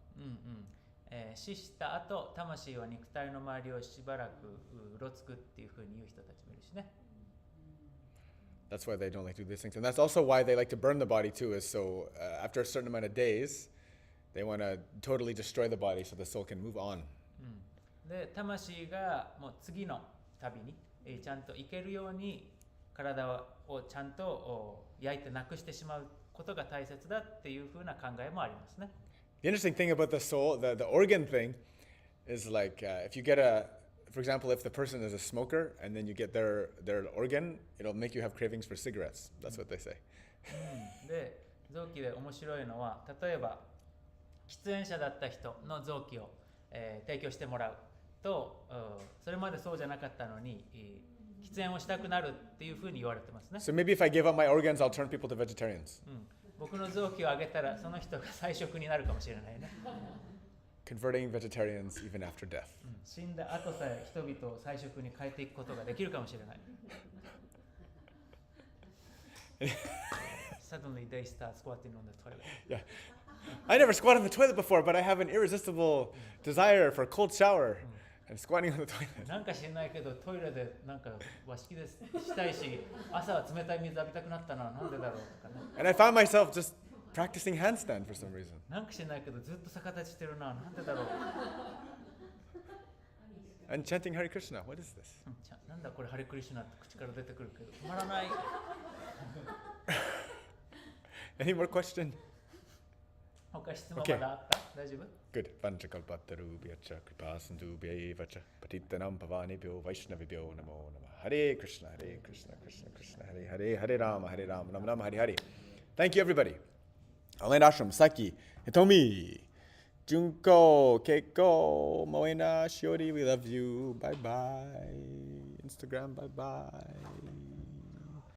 死した後、魂は肉体の周りをしばらくうろつくっていうふうに言う人たちもいるしね。That's why they don't like to do these things. And that's also why they like to burn the body too, is so after a certain amount of days, they want to totally destroy the body so the soul can move on. で、魂がもう次の旅にちゃんと行けるように体をちゃんと焼いてなくしてしまうことが大切だっていうふうな考えもありますね。The interesting thing about the soul, the organ thing, is like if you get for example, if the person is a smoker and then you get their organ, it'll make you have cravings for cigarettes. That's what they say. で、臓器で面白いのは、例えば喫煙者だった人の臓器を、提供してもらうと、それまでそうじゃなかったのに、喫煙をしたくなるっていうふうに言われてますね。So maybe if I give up my organs, I'll turn people to vegetarians. 僕の臓器をあげたらその人が菜食になるかもしれないね。Converting vegetarians even after death. 死んだ後さえ人々を菜食に変えていくことができるかもしれない。Suddenly they start squatting on the toilet. Yeah. I never squatted on the toilet before, but I have an irresistible desire for a cold shower and squatting on the toilet. なんか知らないけどトイレでなんか和式でしたいし、朝は冷たい水浴びたくなったな、なんでだろうとかね。And I found myself just practicing handstand for some reason. なんか知らないけどずっと逆立ちしてるな、なんでだろう。And chanting Hare Krishna. What is this? なんだこれハレクリシュナって口から出てくるけど止まらない。Any more question? 他質問まだあった？大丈夫？ Good. Vanchakalpatarubhyacha kripasindubhyaevacha patittanam pavanebhyo vaishnavibhyo namo namah. Hare Krishna, Hare Krishna, Krishna Krishna, Hare Hare, Hare Rama, Rama Rama, Hare Hare. Thank you, everybody. Online Ashram, Saki, Hitomi, Junko, Keiko, Moena, Shiori, we love you. Bye-bye. Instagram, bye-bye.